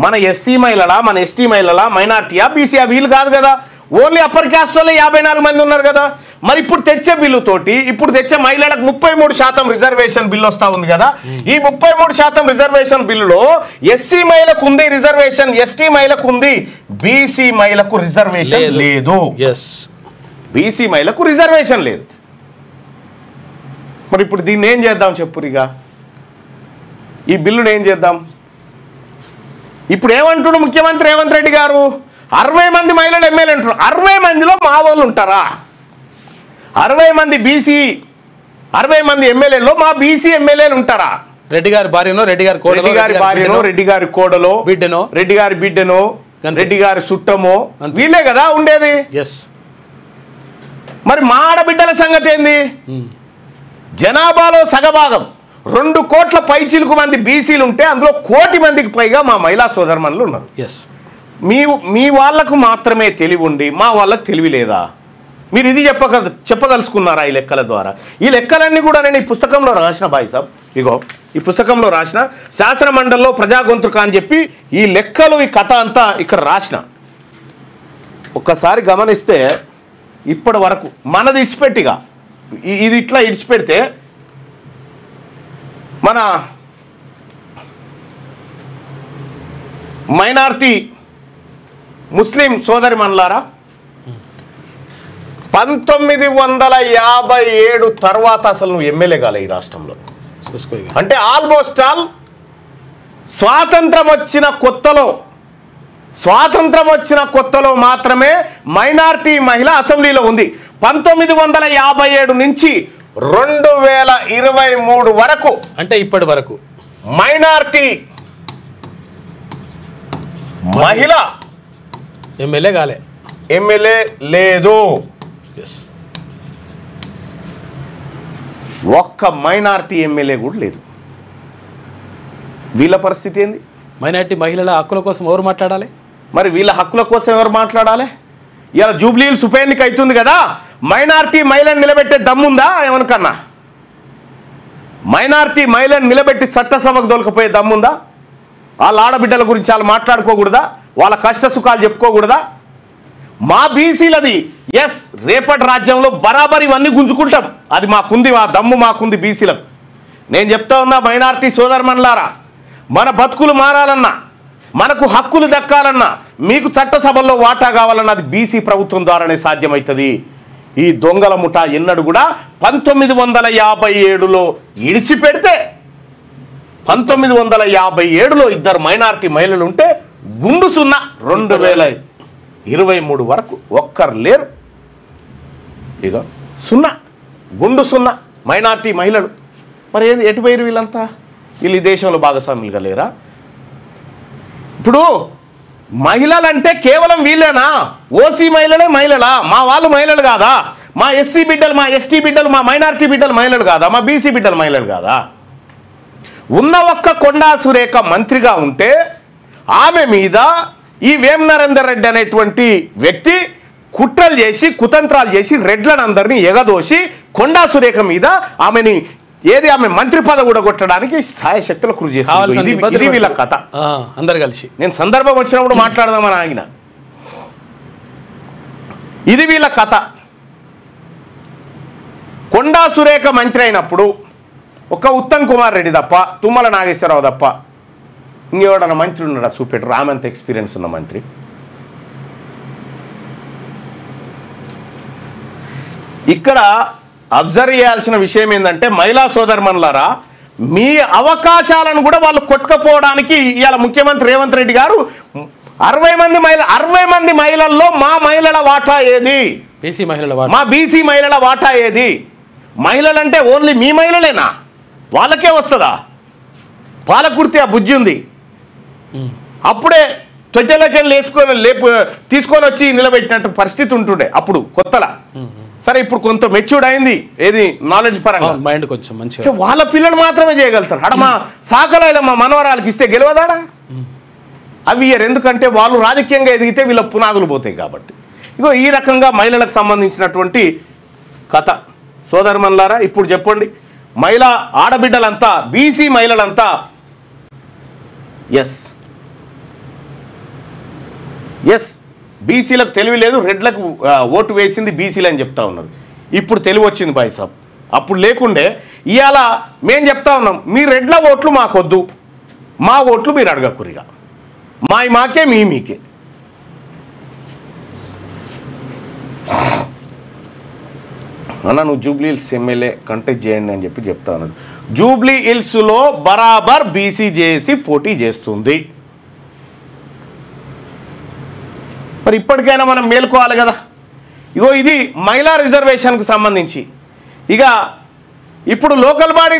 Speaker 1: మన ఎస్సీ మహిళలా, మన ఎస్టీ మహిళలా, మైనార్టీయా, బీసీయా? వీళ్ళు కాదు కదా. ఓన్లీ అప్పర్ క్యాస్ట్ వాళ్ళే 54 మంది ఉన్నారు కదా. మరి ఇప్పుడు తెచ్చే బిల్లుతోటి ఇప్పుడు తెచ్చే మహిళలకు 33% రిజర్వేషన్ బిల్లు వస్తూ ఉంది కదా. ఈ 33% రిజర్వేషన్ బిల్లులో ఎస్సీ మహిళకు ఉంది రిజర్వేషన్, ఎస్టీ మహిళకు ఉంది, బీసీ మహిళకు రిజర్వేషన్ లేదు. బీసీ మహిళకు రిజర్వేషన్ లేదు. మరి ఇప్పుడు దీన్ని ఏం చేద్దాం చెప్పురిగా? ఈ బిల్లును ఏం చేద్దాం? ఇప్పుడు ఏమంటున్నాడు ముఖ్యమంత్రి రేవంత్ రెడ్డి గారు? 60 మంది మహిళలు ఎమ్మెల్యే అంటున్నారు. 60 మందిలో మా వాళ్ళు ఉంటారా? 60 మంది బీసీ, 60 మంది ఎమ్మెల్యేలో మా బీసీ ఎమ్మెల్యేలు ఉంటారా?
Speaker 2: రెడ్డి గారి భార్యనో, రెడ్డి గారి
Speaker 1: భార్యనో, రెడ్డి గారి కోడలో,
Speaker 2: బిడ్డనో,
Speaker 1: రెడ్డి గారి బిడ్డనో, రెడ్డి గారి చుట్టమో వీళ్ళే కదా ఉండేది. మరి మా ఆడబిడ్డల సంగతి ఏంది? జనాభాలో సగభాగం 2 కోట్ల పైచిలుకు మంది బీసీలు ఉంటే అందులో 1 కోటి మందికి పైగా మా మహిళా సోదరుమణులు ఉన్నారు. మీ వాళ్లకు మాత్రమే తెలివి ఉండి మా వాళ్ళకు తెలివి లేదా? మీరు ఇది చెప్పదలుచుకున్నారా ఈ లెక్కల ద్వారా? ఈ లెక్కలన్నీ కూడా నేను ఈ పుస్తకంలో రాసిన భాయ్ సాబ్, ఇగో ఈ పుస్తకంలో రాసిన శాసన మండలిలో ప్రజా గొంతుక అని చెప్పి ఈ లెక్కలు, ఈ కథ అంతా ఇక్కడ రాసిన. ఒక్కసారి గమనిస్తే ఇప్పటి వరకు మనది ఇడిచిపెట్టిగా ఇది ఇట్లా ఇడిచిపెడితే మన మైనార్టీ ముస్లిం సోదరి మనులారా, 1957 తర్వాత అసలు నువ్వు ఎమ్మెల్యే కాలే ఈ రాష్ట్రంలో. అంటే ఆల్మోస్ట్ ఆల్ స్వాతంత్రం వచ్చిన కొత్తలో మాత్రమే మైనార్టీ మహిళ అసెంబ్లీలో ఉంది. 1957 నుంచి 2023 వరకు,
Speaker 2: అంటే ఇప్పటి వరకు
Speaker 1: మైనార్టీ మహిళ ఎమ్మెల్యే లేదు. ఒక్క మైనార్టీ ఎమ్మెల్యే కూడా లేదు. వీళ్ళ పరిస్థితి ఏంది?
Speaker 2: మైనార్టీ మహిళల హక్కుల కోసం ఎవరు మాట్లాడాలి?
Speaker 1: మరి వీళ్ళ హక్కుల కోసం ఎవరు మాట్లాడాలి? ఇలా జూబ్లీహిల్స్ ఉప ఎన్నిక అవుతుంది కదా, మైనార్టీ మహిళను నిలబెట్టే దమ్ముందా? ఎవరికన్నా మైనార్టీ మహిళను నిలబెట్టి చట్టసభకు దొలకపోయే దమ్ముందా? వాళ్ళ ఆడబిడ్డల గురించి వాళ్ళు మాట్లాడుకోకూడదా? వాళ్ళ కష్ట సుఖాలు చెప్పుకోకూడదా? మా బీసీలది ఎస్, రేపటి రాజ్యంలో బరాబర్ ఇవన్నీ గుంజుకుంటాం. అది మాకుంది, మా దమ్ము మాకుంది బీసీలకు. నేను చెప్తా ఉన్నా మైనార్టీ సోదరుమణులారా, మన బతుకులు మారాలన్నా, మనకు హక్కులు దక్కాలన్నా, మీకు చట్టసభల్లో వాటా కావాలన్నా అది బీసీ ప్రభుత్వం ద్వారానే సాధ్యమవుతుంది. ఈ దొంగల ముఠా ఎన్నడు కూడా 1957లో ఇడిచిపెడితే 1957లో 2 మైనార్టీ మహిళలు ఉంటే గుండు 0 2023 వరకు ఒక్కరు లేరు. ఇక 0 గుండు 0 మైనార్టీ మహిళలు. మరి ఎటు పోయారు వీళ్ళంతా? వీళ్ళు ఈ దేశంలో భాగస్వాములుగా లేరా? ఇప్పుడు మహిళలంటే కేవలం వీళ్ళేనా? ఓసీ మహిళలే మహిళలా? మా వాళ్ళు మహిళలు కాదా? మా ఎస్సీ బిడ్డలు, మా ఎస్టీ బిడ్డలు, మా మైనార్టీ బిడ్డలు మహిళలు కాదా? మా బీసీ బిడ్డలు మహిళలు కాదా? ఉన్న ఒక్క కొండా సురేఖ మంత్రిగా ఉంటే ఆమె మీద ఈ వేం నరేందర్ రెడ్డి అనేటువంటి వ్యక్తి కుట్రలు చేసి, కుతంత్రాలు చేసి, రెడ్లను అందరినీ ఎగదోసి కొండా సురేఖ మీద ఆమె మంత్రి పదవి కూడా కొట్టడానికి సాయశక్తులు కృషి చేస్తారు. ఇది వీళ్ళ కథ.
Speaker 2: అందరు కలిసి
Speaker 1: నేను సందర్భం వచ్చినప్పుడు మాట్లాడదామని ఆగిన. ఇది వీళ్ళ కథ. కొండా సురేఖ మంత్రి అయినప్పుడు ఒక ఉత్తమ్ కుమార్ రెడ్డి తప్ప, తుమ్మల నాగేశ్వరరావు తప్ప ఇంకెవడన్నా మంత్రి ఉన్నాడా చూపెట్టరు? ఆమెంత ఎక్స్పీరియన్స్ ఉన్న మంత్రి. ఇక్కడ అబ్జర్వ్ చేయాల్సిన విషయం ఏంటంటే, మహిళా సోదరుమణులారా, మీ అవకాశాలను కూడా వాళ్ళు కొట్టుకపోవడానికి ఇవాళ ముఖ్యమంత్రి రేవంత్ రెడ్డి గారు 60 మంది మహిళల్లో మా మహిళల వాటా ఏది? మా బీసీ మహిళల వాటా ఏది? మహిళలంటే ఓన్లీ మీ మహిళలేనా? వాళ్ళకే వస్తుందా? పాలకుర్తి ఆ బుజ్జి ఉంది. అప్పుడే తొట్టెలకెళ్ళి తీసుకొని వచ్చి నిలబెట్టినట్టు పరిస్థితి ఉంటుండే అప్పుడు కొత్తలా. సరే ఇప్పుడు కొంత మెచ్యూర్డ్ అయింది ఏది నాలెడ్జ్ పరంగా,
Speaker 2: మైండ్ కొంచెం మంచిగా.
Speaker 1: వాళ్ళ పిల్లలు మాత్రమే చేయగలుగుతారు. అడ మా సాకలో మా మనవరాలకి ఇస్తే గెలవదాడా? అవి ఇయ్యరు, ఎందుకంటే వాళ్ళు రాజకీయంగా ఎదిగితే వీళ్ళ పునాదులు పోతాయి కాబట్టి. ఇగో ఈ రకంగా మహిళలకు సంబంధించినటువంటి కథ. సోదరుమన్లారా, ఇప్పుడు చెప్పండి, మహిళా ఆడబిడ్డలంతా బీసీ మహిళలంతా ఎస్ బీసీలకు తెలివి లేదు, రెడ్లకు ఓటు వేసింది బీసీలు అని చెప్తా ఉన్నారు. ఇప్పుడు తెలివి వచ్చింది బాయ్ సాబ్, అప్పుడు లేకుండే. ఇవాళ మేము చెప్తా ఉన్నాం, మీ రెడ్ల ఓట్లు మాకొద్దు, మా ఓట్లు మీరు అడగకురిగా, మాకే మీకే. అన్న నువ్వు జూబ్లీ హిల్స్ ఎమ్మెల్యే కంటెస్ట్ చేయండి అని చెప్తా ఉన్నాడు. జూబ్లీ హిల్స్లో బరాబర్ బీసీ జేఏసీ పోటీ చేస్తుంది. మరి ఇప్పటికైనా మనం మేలుకోవాలి కదా. ఇగో ఇది మహిళా రిజర్వేషన్కు సంబంధించి. ఇక ఇప్పుడు లోకల్ బాడీ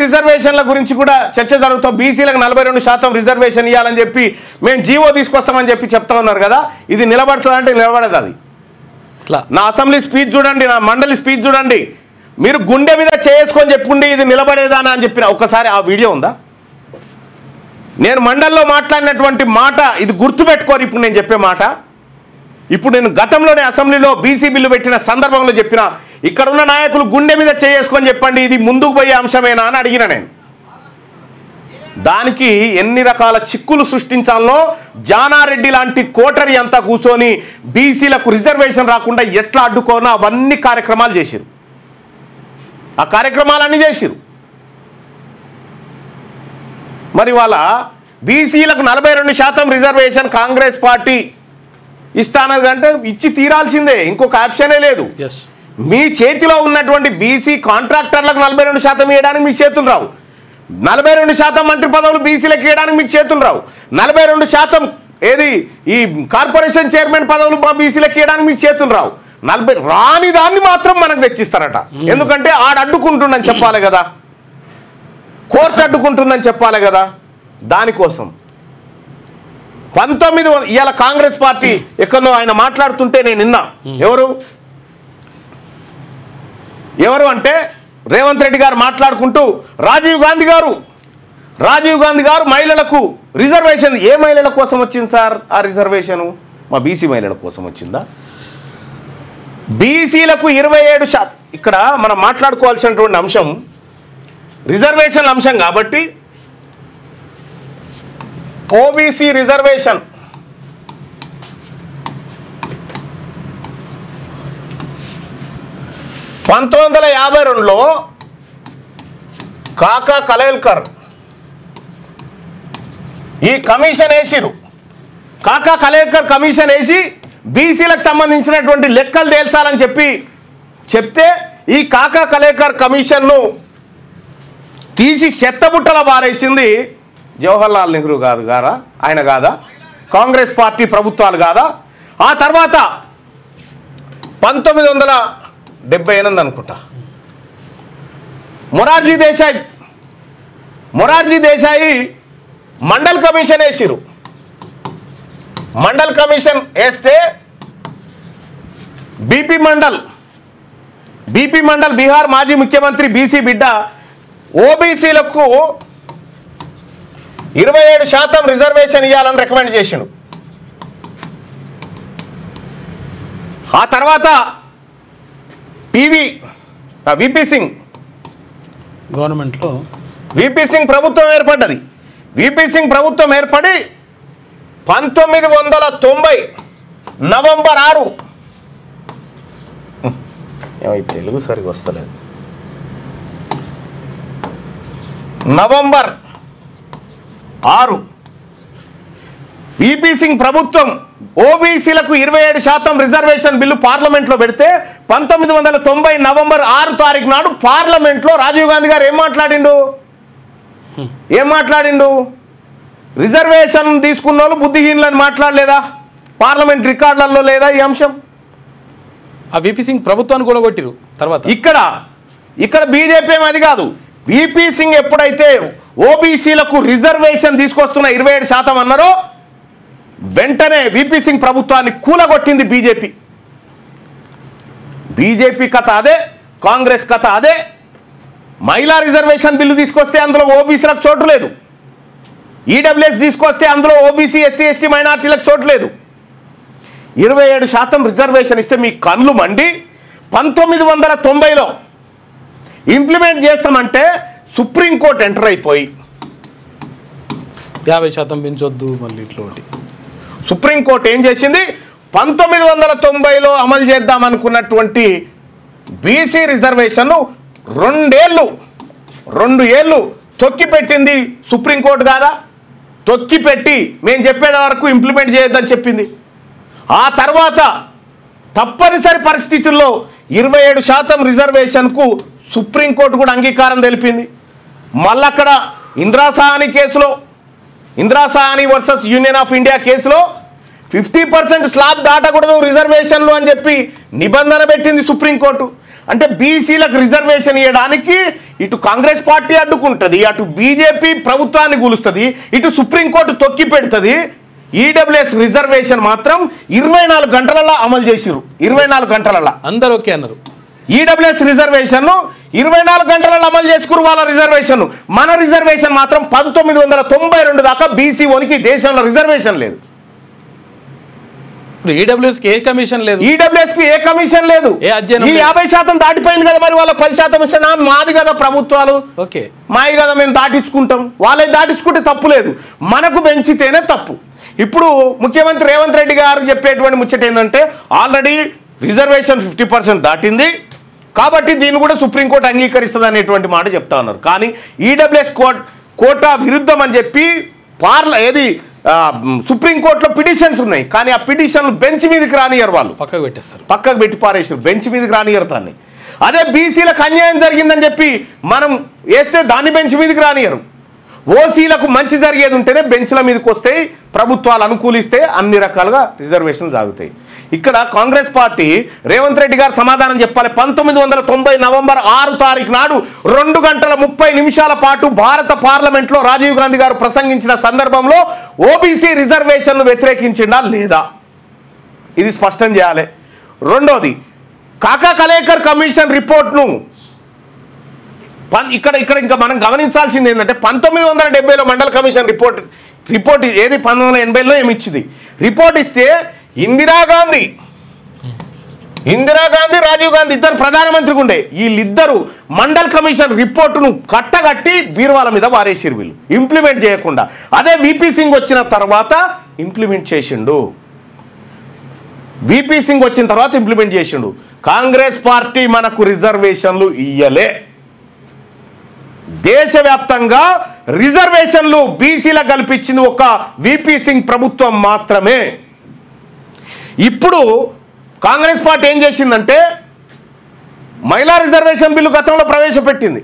Speaker 1: రిజర్వేషన్ల గురించి కూడా చర్చ జరుగుతాం. బీసీలకు 42% రిజర్వేషన్ ఇవ్వాలని చెప్పి మేము జీవో తీసుకొస్తామని చెప్తా ఉన్నారు కదా. ఇది నిలబడుతుంది అంటే నిలబడదు. అది నా అసెంబ్లీ స్పీచ్ చూడండి, నా మండలి స్పీచ్ చూడండి, మీరు గుండె మీద చేసుకొని చెప్పుండి ఇది నిలబడేదానా అని చెప్పిన ఒకసారి ఆ వీడియో ఉందా? నేను మండలిలో మాట్లాడినటువంటి మాట ఇది గుర్తుపెట్టుకోరు. ఇప్పుడు నేను చెప్పే మాట, ఇప్పుడు నేను గతంలోనే అసెంబ్లీలో బీసీ బిల్లు పెట్టిన సందర్భంలో చెప్పిన, ఇక్కడ ఉన్న నాయకులు గుండె మీద చేసుకొని చెప్పండి ఇది ముందుకు పోయే అంశమేనా అని అడిగిన. నేను దానికి ఎన్ని రకాల చిక్కులు సృష్టించాలనో జానారెడ్డి లాంటి కోటరి అంతా కూర్చొని బీసీలకు రిజర్వేషన్ రాకుండా ఎట్లా అడ్డుకోనో అవన్నీ కార్యక్రమాలు చేసిరు. ఆ కార్యక్రమాలన్నీ చేసిరు. మరి వాళ్ళ బీసీలకు 42% రిజర్వేషన్ కాంగ్రెస్ పార్టీ ఇస్తానది అంటే ఇచ్చి తీరాల్సిందే, ఇంకొక ఆప్షనే లేదు. మీ చేతిలో ఉన్నటువంటి బీసీ కాంట్రాక్టర్లకు 42% ఇవ్వడానికి మీ చేతులు రావు. 42% మంత్రి పదవులు బీసీలకు ఇవ్వడానికి మీకు చేతులు రావు. 42% ఏది ఈ కార్పొరేషన్ చైర్మన్ పదవులు బీసీలకు ఇవ్వడానికి మీకు చేతులు రావు. రాని దాన్ని మాత్రం మనకు తెచ్చిస్తారట. ఎందుకంటే ఆడ అడ్డుకుంటుందని చెప్పాలి కదా, కోర్టు అడ్డుకుంటుందని చెప్పాలి కదా. దానికోసం 19 ఇవాళ కాంగ్రెస్ పార్టీ ఎక్కడో ఆయన మాట్లాడుతుంటే నేను నిన్నా, ఎవరు అంటే రేవంత్ రెడ్డి గారు మాట్లాడుకుంటూ రాజీవ్ గాంధీ గారు మహిళలకు రిజర్వేషన్, ఏ మహిళల కోసం వచ్చింది సార్ ఆ రిజర్వేషను? మా బీసీ మహిళల కోసం వచ్చిందా? బీసీలకు 27%. ఇక్కడ మనం మాట్లాడుకోవాల్సినటువంటి అంశం రిజర్వేషన్ అంశం కాబట్టి ఓబీసీ రిజర్వేషన్ (1952) కాకా కలేల్కర్ ఈ కమిషన్ వేసిరు. కాకా కలేల్కర్ కమిషన్ వేసి బీసీలకు సంబంధించినటువంటి లెక్కలు తేల్చాలని చెప్తే ఈ కాకా కలేల్కర్ కమిషన్ను తీసి చెత్తబుట్టల బారేసింది జవహర్లాల్ నెహ్రూ గారా? ఆయన కాదా? కాంగ్రెస్ పార్టీ ప్రభుత్వాలు కాదా? ఆ తర్వాత 1978 అనుకుంటా మొరార్జీ దేశాయి మండల్ కమిషన్ వేసిరు. మండల్ కమిషన్ వేస్తే బీపీ మండల్ బీహార్ మాజీ ముఖ్యమంత్రి బీసీ బిడ్డ ఓబీసీలకు 27% రిజర్వేషన్ ఇవ్వాలని రికమెండ్ చేసిండు. ఆ తర్వాత విపి సింగ్
Speaker 2: గవర్నమెంట్లో
Speaker 1: విపి సింగ్ ప్రభుత్వం ఏర్పడ్డది. విపి సింగ్ ప్రభుత్వం ఏర్పడి 1990 నవంబర్ 6 తెలుగు సరిగా వస్తలేదు, నవంబర్ 6 విపి సింగ్ ప్రభుత్వం ఓబీసీలకు 27% రిజర్వేషన్ బిల్లు పార్లమెంట్లో పెడితే 1990 నవంబర్ 6 నాడు పార్లమెంట్లో రాజీవ్ గాంధీ గారు ఏం మాట్లాడిండు? రిజర్వేషన్ తీసుకున్న వాళ్ళు బుద్ధిహీనులని మాట్లాడలేదా? పార్లమెంట్ రికార్డులలో లేదా ఈ అంశం?
Speaker 2: ఆ విపి సింగ్ ప్రభుత్వాన్ని కూడా కొట్టిరు. తర్వాత
Speaker 1: ఇక్కడ బీజేపీ అది కాదు. విపి సింగ్ ఎప్పుడైతే ఓబీసీలకు రిజర్వేషన్ తీసుకొస్తున్న 27% అన్నారో వెంటనే విపి సింగ్ ప్రభుత్వాన్ని కూలగొట్టింది బీజేపీ. బీజేపీ కథ అదే, కాంగ్రెస్ కథ అదే. మహిళా రిజర్వేషన్ బిల్లు తీసుకొస్తే అందులో ఓబీసీలకు చోటు లేదు. ఈడబ్ల్యూఎస్ తీసుకొస్తే అందులో ఓబీసీ, ఎస్సీ, ఎస్టీ మైనార్టీలకు చోటు లేదు. 27% రిజర్వేషన్ ఇస్తే మీ కళ్ళు మండి 1990లో ఇంప్లిమెంట్ చేస్తామంటే సుప్రీంకోర్టు ఎంటర్ అయిపోయి
Speaker 2: 50% పెంచొద్దు మళ్ళీ ఇట్లా ఒకటి.
Speaker 1: సుప్రీంకోర్టు ఏం చేసింది, 1990లో అమలు చేద్దామనుకున్నటువంటి బీసీ రిజర్వేషన్ను 2 ఏళ్ళు తొక్కిపెట్టింది సుప్రీంకోర్టు కాదా? తొక్కిపెట్టి మేము చెప్పేది వరకు ఇంప్లిమెంట్ చేయొద్దని చెప్పింది. ఆ తర్వాత తప్పనిసరి పరిస్థితుల్లో 27% రిజర్వేషన్కు సుప్రీంకోర్టు కూడా అంగీకారం తెలిపింది. మళ్ళీ అక్కడ Indira Sahni versus union of India కేసులో 50% స్లాబ్ దాటకూడదు రిజర్వేషన్లు అని చెప్పి నిబంధన పెట్టింది సుప్రీంకోర్టు. అంటే బీసీలకు రిజర్వేషన్ ఇవ్వడానికి ఇటు కాంగ్రెస్ పార్టీ అడ్డుకుంటుంది, అటు బీజేపీ ప్రభుత్వాన్ని కూలుస్తుంది, ఇటు సుప్రీంకోర్టు తొక్కి పెడుతుంది. ఈడబ్ల్యూఎస్ రిజర్వేషన్ మాత్రం 24 గంటలలో అమలు చేసిరు. 24 గంటలలో
Speaker 2: అందరూ ఓకే అన్నారు.
Speaker 1: ఈడబ్ల్యూఎస్ రిజర్వేషన్ 24 గంటలలో అమలు చేసుకురు వాళ్ళ రిజర్వేషన్. మన రిజర్వేషన్ మాత్రం 1992 దాకా బీసీ ఓనికి దేశంలో రిజర్వేషన్ లేదు.
Speaker 2: ఈడబ్ల్యూఎస్కి ఏ కమిషన్ లేదు.
Speaker 1: ఈడబ్ల్యూఎస్కి ఏ కమిషన్ లేదు. ఈ 50% దాటిపోయింది కదా, మరి వాళ్ళ 10% ఇస్తే మాది కదా ప్రభుత్వాలు,
Speaker 2: ఓకే
Speaker 1: మాది కదా మేము దాటించుకుంటాం. వాళ్ళే దాటించుకుంటే తప్పు లేదు, మనకు పెంచితేనే తప్పు. ఇప్పుడు ముఖ్యమంత్రి రేవంత్ రెడ్డి గారు చెప్పేటువంటి ముచ్చట ఏంటంటే ఆల్రెడీ రిజర్వేషన్ 50% దాటింది కాబట్టి దీన్ని కూడా సుప్రీంకోర్టు అంగీకరిస్తుంది అనేటువంటి మాట చెప్తా ఉన్నారు. కానీ ఈడబ్ల్యూఎస్ కోటా విరుద్ధం అని చెప్పి సుప్రీంకోర్టులో పిటిషన్స్ ఉన్నాయి. కానీ ఆ పిటిషన్లు బెంచ్ మీదకి రానియరు, వాళ్ళు
Speaker 2: పక్కకు పెట్టేస్తారు,
Speaker 1: పక్కకు పెట్టి పారేసారు, బెంచ్ మీదకి రానియరు దాన్ని. అదే బీసీలకు అన్యాయం జరిగిందని చెప్పి మనం వేస్తే దాన్ని బెంచ్ మీదకి రానియరు. ఓసీలకు మంచి జరిగేది ఉంటేనే బెంచ్ల మీదకి వస్తాయి, ప్రభుత్వాలు అనుకూలిస్తే అన్ని రకాలుగా రిజర్వేషన్లు సాగుతాయి. ఇక్కడ కాంగ్రెస్ పార్టీ రేవంత్ రెడ్డి గారు సమాధానం చెప్పాలి. 1990 నవంబర్ 6 తారీఖు నాడు 2 గంటల 30 నిమిషాల పాటు భారత పార్లమెంట్లో రాజీవ్ గాంధీ గారు ప్రసంగించిన సందర్భంలో ఓబీసీ రిజర్వేషన్ను వ్యతిరేకించిండా లేదా, ఇది స్పష్టం చేయాలి. రెండోది, కాకా కలేకర్ కమిషన్ రిపోర్ట్ను ఇక్కడ ఇంకా మనం గమనించాల్సింది ఏంటంటే 1970లో మండల్ కమిషన్ రిపోర్ట్ ఏది 1980లో ఏమి ఇచ్చింది. రిపోర్ట్ ఇస్తే ఇందిరాగాంధీ రాజీవ్ గాంధీ ఇద్దరు ప్రధానమంత్రిగా ఉండే, వీళ్ళిద్దరూ మండల్ కమిషన్ రిపోర్టును కట్టగట్టి బీరువాల మీద వారేసిరు వీళ్ళు, ఇంప్లిమెంట్ చేయకుండా. అదే విపి సింగ్ వచ్చిన తర్వాత ఇంప్లిమెంట్ చేసిండు. విపి సింగ్ వచ్చిన తర్వాత ఇంప్లిమెంట్ చేసిండు. కాంగ్రెస్ పార్టీ మనకు రిజర్వేషన్లు ఇయ్యలే. దేశవ్యాప్తంగా రిజర్వేషన్లు బీసీలకు కల్పించింది ఒక విపి సింగ్ ప్రభుత్వం మాత్రమే. ఇప్పుడు కాంగ్రెస్ పార్టీ ఏం చేసిందంటే మహిళా రిజర్వేషన్ బిల్లు గతంలో ప్రవేశపెట్టింది.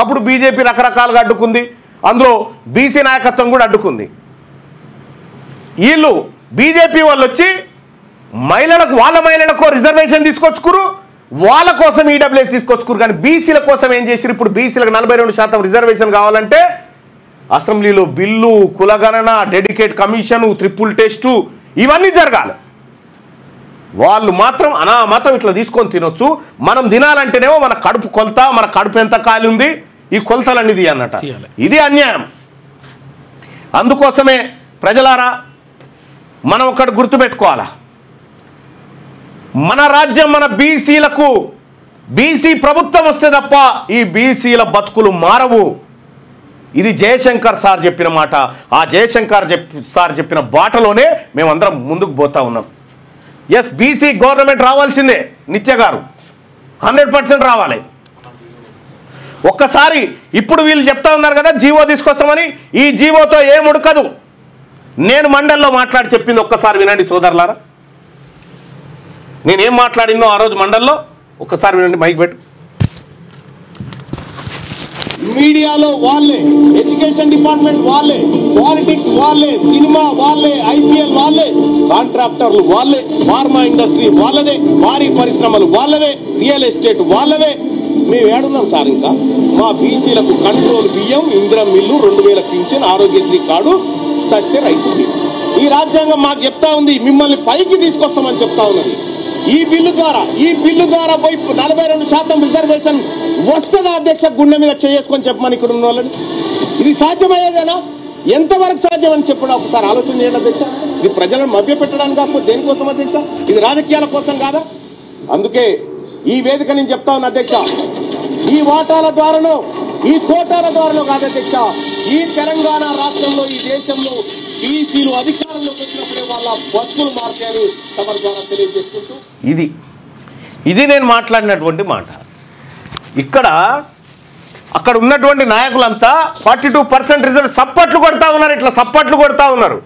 Speaker 1: అప్పుడు బీజేపీ రకరకాలుగా అడ్డుకుంది, అందులో బీసీ నాయకత్వం కూడా అడ్డుకుంది. వీళ్ళు బీజేపీ వాళ్ళు వచ్చి వాళ్ళ మహిళలకు రిజర్వేషన్ తీసుకొచ్చుకురు, వాళ్ళ కోసం ఈడబ్ల్యూఎస్ తీసుకొచ్చుకురు. కానీ బీసీల కోసం ఏం చేసిరు, ఇప్పుడు బీసీలకు 42% రిజర్వేషన్ కావాలంటే అసెంబ్లీలో బిల్లు, కులగణన, డెడికేట్ కమిషను, ట్రిపుల్ టెస్టు ఇవన్నీ జరగాలి. వాళ్ళు మాత్రం అనామతం ఇట్లా తీసుకొని తినొచ్చు. మనం తినాలంటేనేమో మన కడుపు కొలత, మన కడుపు ఎంత ఖాళీ ఉంది, ఈ కొలతలన్నీ అన్నట. ఇది అన్యాయం. అందుకోసమే ప్రజలారా మనం ఒకటి గుర్తుపెట్టుకోవాలా, మన రాజ్యం మన బీసీలకు బీసీ ప్రభుత్వం వస్తే తప్ప ఈ బీసీల బతుకులు మారవు. ఇది జయశంకర్ సార్ చెప్పిన మాట. ఆ జయశంకర్ సార్ చెప్పిన బాటలోనే మేమందరం ముందుకు పోతా ఉన్నాం. ఎస్, బీసీ గవర్నమెంట్ రావాల్సిందే, నిత్య గారు 100% రావాలి. ఒక్కసారి ఇప్పుడు వీళ్ళు చెప్తా ఉన్నారు కదా జీవో తీసుకొస్తామని, ఈ జీవోతో ఏం ఉడకదు. నేను మండల్లో మాట్లాడి చెప్పింది ఒక్కసారి వినండి సోదరులారా. నేనేం మాట్లాడినో ఆ రోజు మండల్లో ఒక్కసారి వినండి, మైక్ పెట్టు.
Speaker 3: మీడియాలో వాళ్ళే, ఎడ్యుకేషన్ డిపార్ట్మెంట్ వాళ్ళే, పాలిటిక్స్ వాళ్ళే, సినిమా వాళ్ళే, ఐపీఎల్ వాళ్ళే, కాంట్రాక్టర్లు వాళ్ళే, ఫార్మా ఇండస్ట్రీ వాళ్ళదే, భారీ పరిశ్రమలు వాళ్ళవే, రియల్ ఎస్టేట్ వాళ్ళవే, మేము ఏడున్నాం సార్ ఇంకా మా బీసీలకు కంట్రోల్ బియ్యం ఇందిరా మిల్లు 2000 పింఛన్ ఆరోగ్యశ్రీ కార్డు సస్తే రైతు బీమా. ఈ రాజ్యాంగం మాకు చెప్తా ఉంది మిమ్మల్ని పైకి తీసుకొస్తామని చెప్తా ఉన్నది. ఈ బిల్లు ద్వారా పోయి 42% రిజర్వేషన్ వస్తుందా అధ్యక్ష? గుండె మీద చేసుకొని చెప్పమని ఇక్కడ ఉన్న వాళ్ళని. ఇది సాధ్యమయ్యేదేనా? ఎంతవరకు సాధ్యం అని చెప్పడం ఒకసారి ఆలోచన చేయండి అధ్యక్ష. ఇది ప్రజలను మభ్య పెట్టడానికి కాకపోతే దేనికోసం అధ్యక్ష? ఇది రాజకీయాల కోసం కాదా? అందుకే ఈ వేదిక నేను చెప్తా ఉన్నా అధ్యక్ష, ఈ వాటాల ద్వారానో ఈ కోటాల ద్వారానో కాదు అధ్యక్ష, ఈ తెలంగాణ రాష్ట్రంలో ఈ దేశంలో బీసీలు అధికారంలోకి వచ్చినప్పుడే వాళ్ళ బతుకులు మారుతాయని తమ ద్వారా తెలియజేసుకుంటూ
Speaker 1: ఇది నేను మాట్లాడినటువంటి మాట. అక్కడ ఉన్నటువంటి నాయకులంతా 42% రిజల్ట్ సప్పట్లు కొడతా ఉన్నారు, ఇట్లా సప్పట్లు కొడతా ఉన్నారు.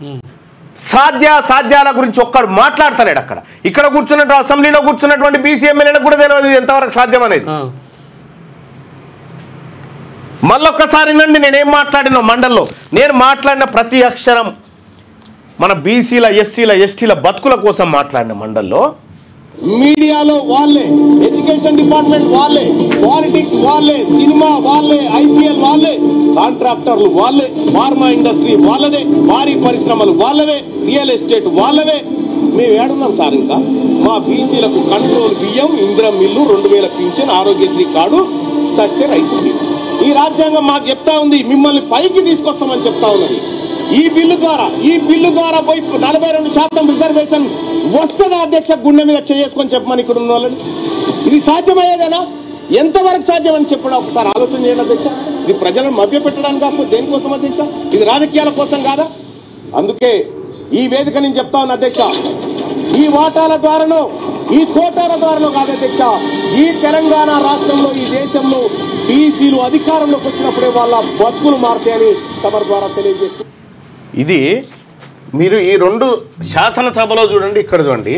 Speaker 1: సాధ్యాల గురించి ఒక్కడు మాట్లాడతలేడు. ఇక్కడ కూర్చున్నట్టు అసెంబ్లీలో కూర్చున్నటువంటి బీసీ ఎమ్మెల్యేలకు కూడా తెలియదు ఎంతవరకు సాధ్యం అనేది. మళ్ళొక్కసారి నండి నేనేం మాట్లాడినో మండల్లో నేను మాట్లాడిన ప్రతి అక్షరం మన బీసీల ఎస్సీల ఎస్టీల బతుకుల కోసం మాట్లాడిన మండల్లో.
Speaker 3: మీడియాలో వాళ్ళే, ఎడ్యుకేషన్ డిపార్ట్మెంట్ వాళ్ళే, పాలిటిక్స్ వాళ్ళే, సినిమా వాళ్ళే, ఐపీఎల్ వాళ్ళే, కాంట్రాక్టర్లు వాళ్ళే, ఫార్మా ఇండస్ట్రీ వాళ్ళదే, భారీ పరిశ్రమలు వాళ్ళవే, రియల్ ఎస్టేట్ వాళ్ళవే. మేము ఏడున్నాం సార్ ఇంకా మా బీసీలకు కంట్రోల్ బియ్యం ఇందిరా మిల్లు 2000 పింఛన్ ఆరోగ్యశ్రీ కార్డు సస్తే రైతు బీమా. ఈ రాజ్యాంగం మాకు చెప్తా ఉంది మిమ్మల్ని పైకి తీసుకొస్తామని చెప్తా ఉన్నది. ఈ బిల్లు ద్వారా పోయి 42% రిజర్వేషన్ వస్తుందా అధ్యక్ష? గుండె మీద చేసుకొని చెప్పమని ఇక్కడ ఉన్న వాళ్ళని. ఇది సాధ్యమయ్యేదేనా? ఎంతవరకు సాధ్యం అని చెప్పడం ఒకసారి ఆలోచన చేయండి అధ్యక్ష. ఇది ప్రజలను మభ్య పెట్టడానికి కాకపోతే దేనికోసం అధ్యక్ష? ఇది రాజకీయాల కోసం కాదా? అందుకే ఈ వేదిక నేను చెప్తా ఉన్నా అధ్యక్ష, ఈ వాటాల ద్వారానో ఈ కోటాల ద్వారానో కాదు అధ్యక్ష, ఈ తెలంగాణ రాష్ట్రంలో ఈ దేశంలో బీసీలు అధికారంలోకి వచ్చినప్పుడే వాళ్ళ బతుకులు మారుతాయని తమ ద్వారా తెలియజేస్తూ
Speaker 1: ఇది మీరు ఈ 2 శాసనసభలో చూడండి, ఇక్కడ చూడండి.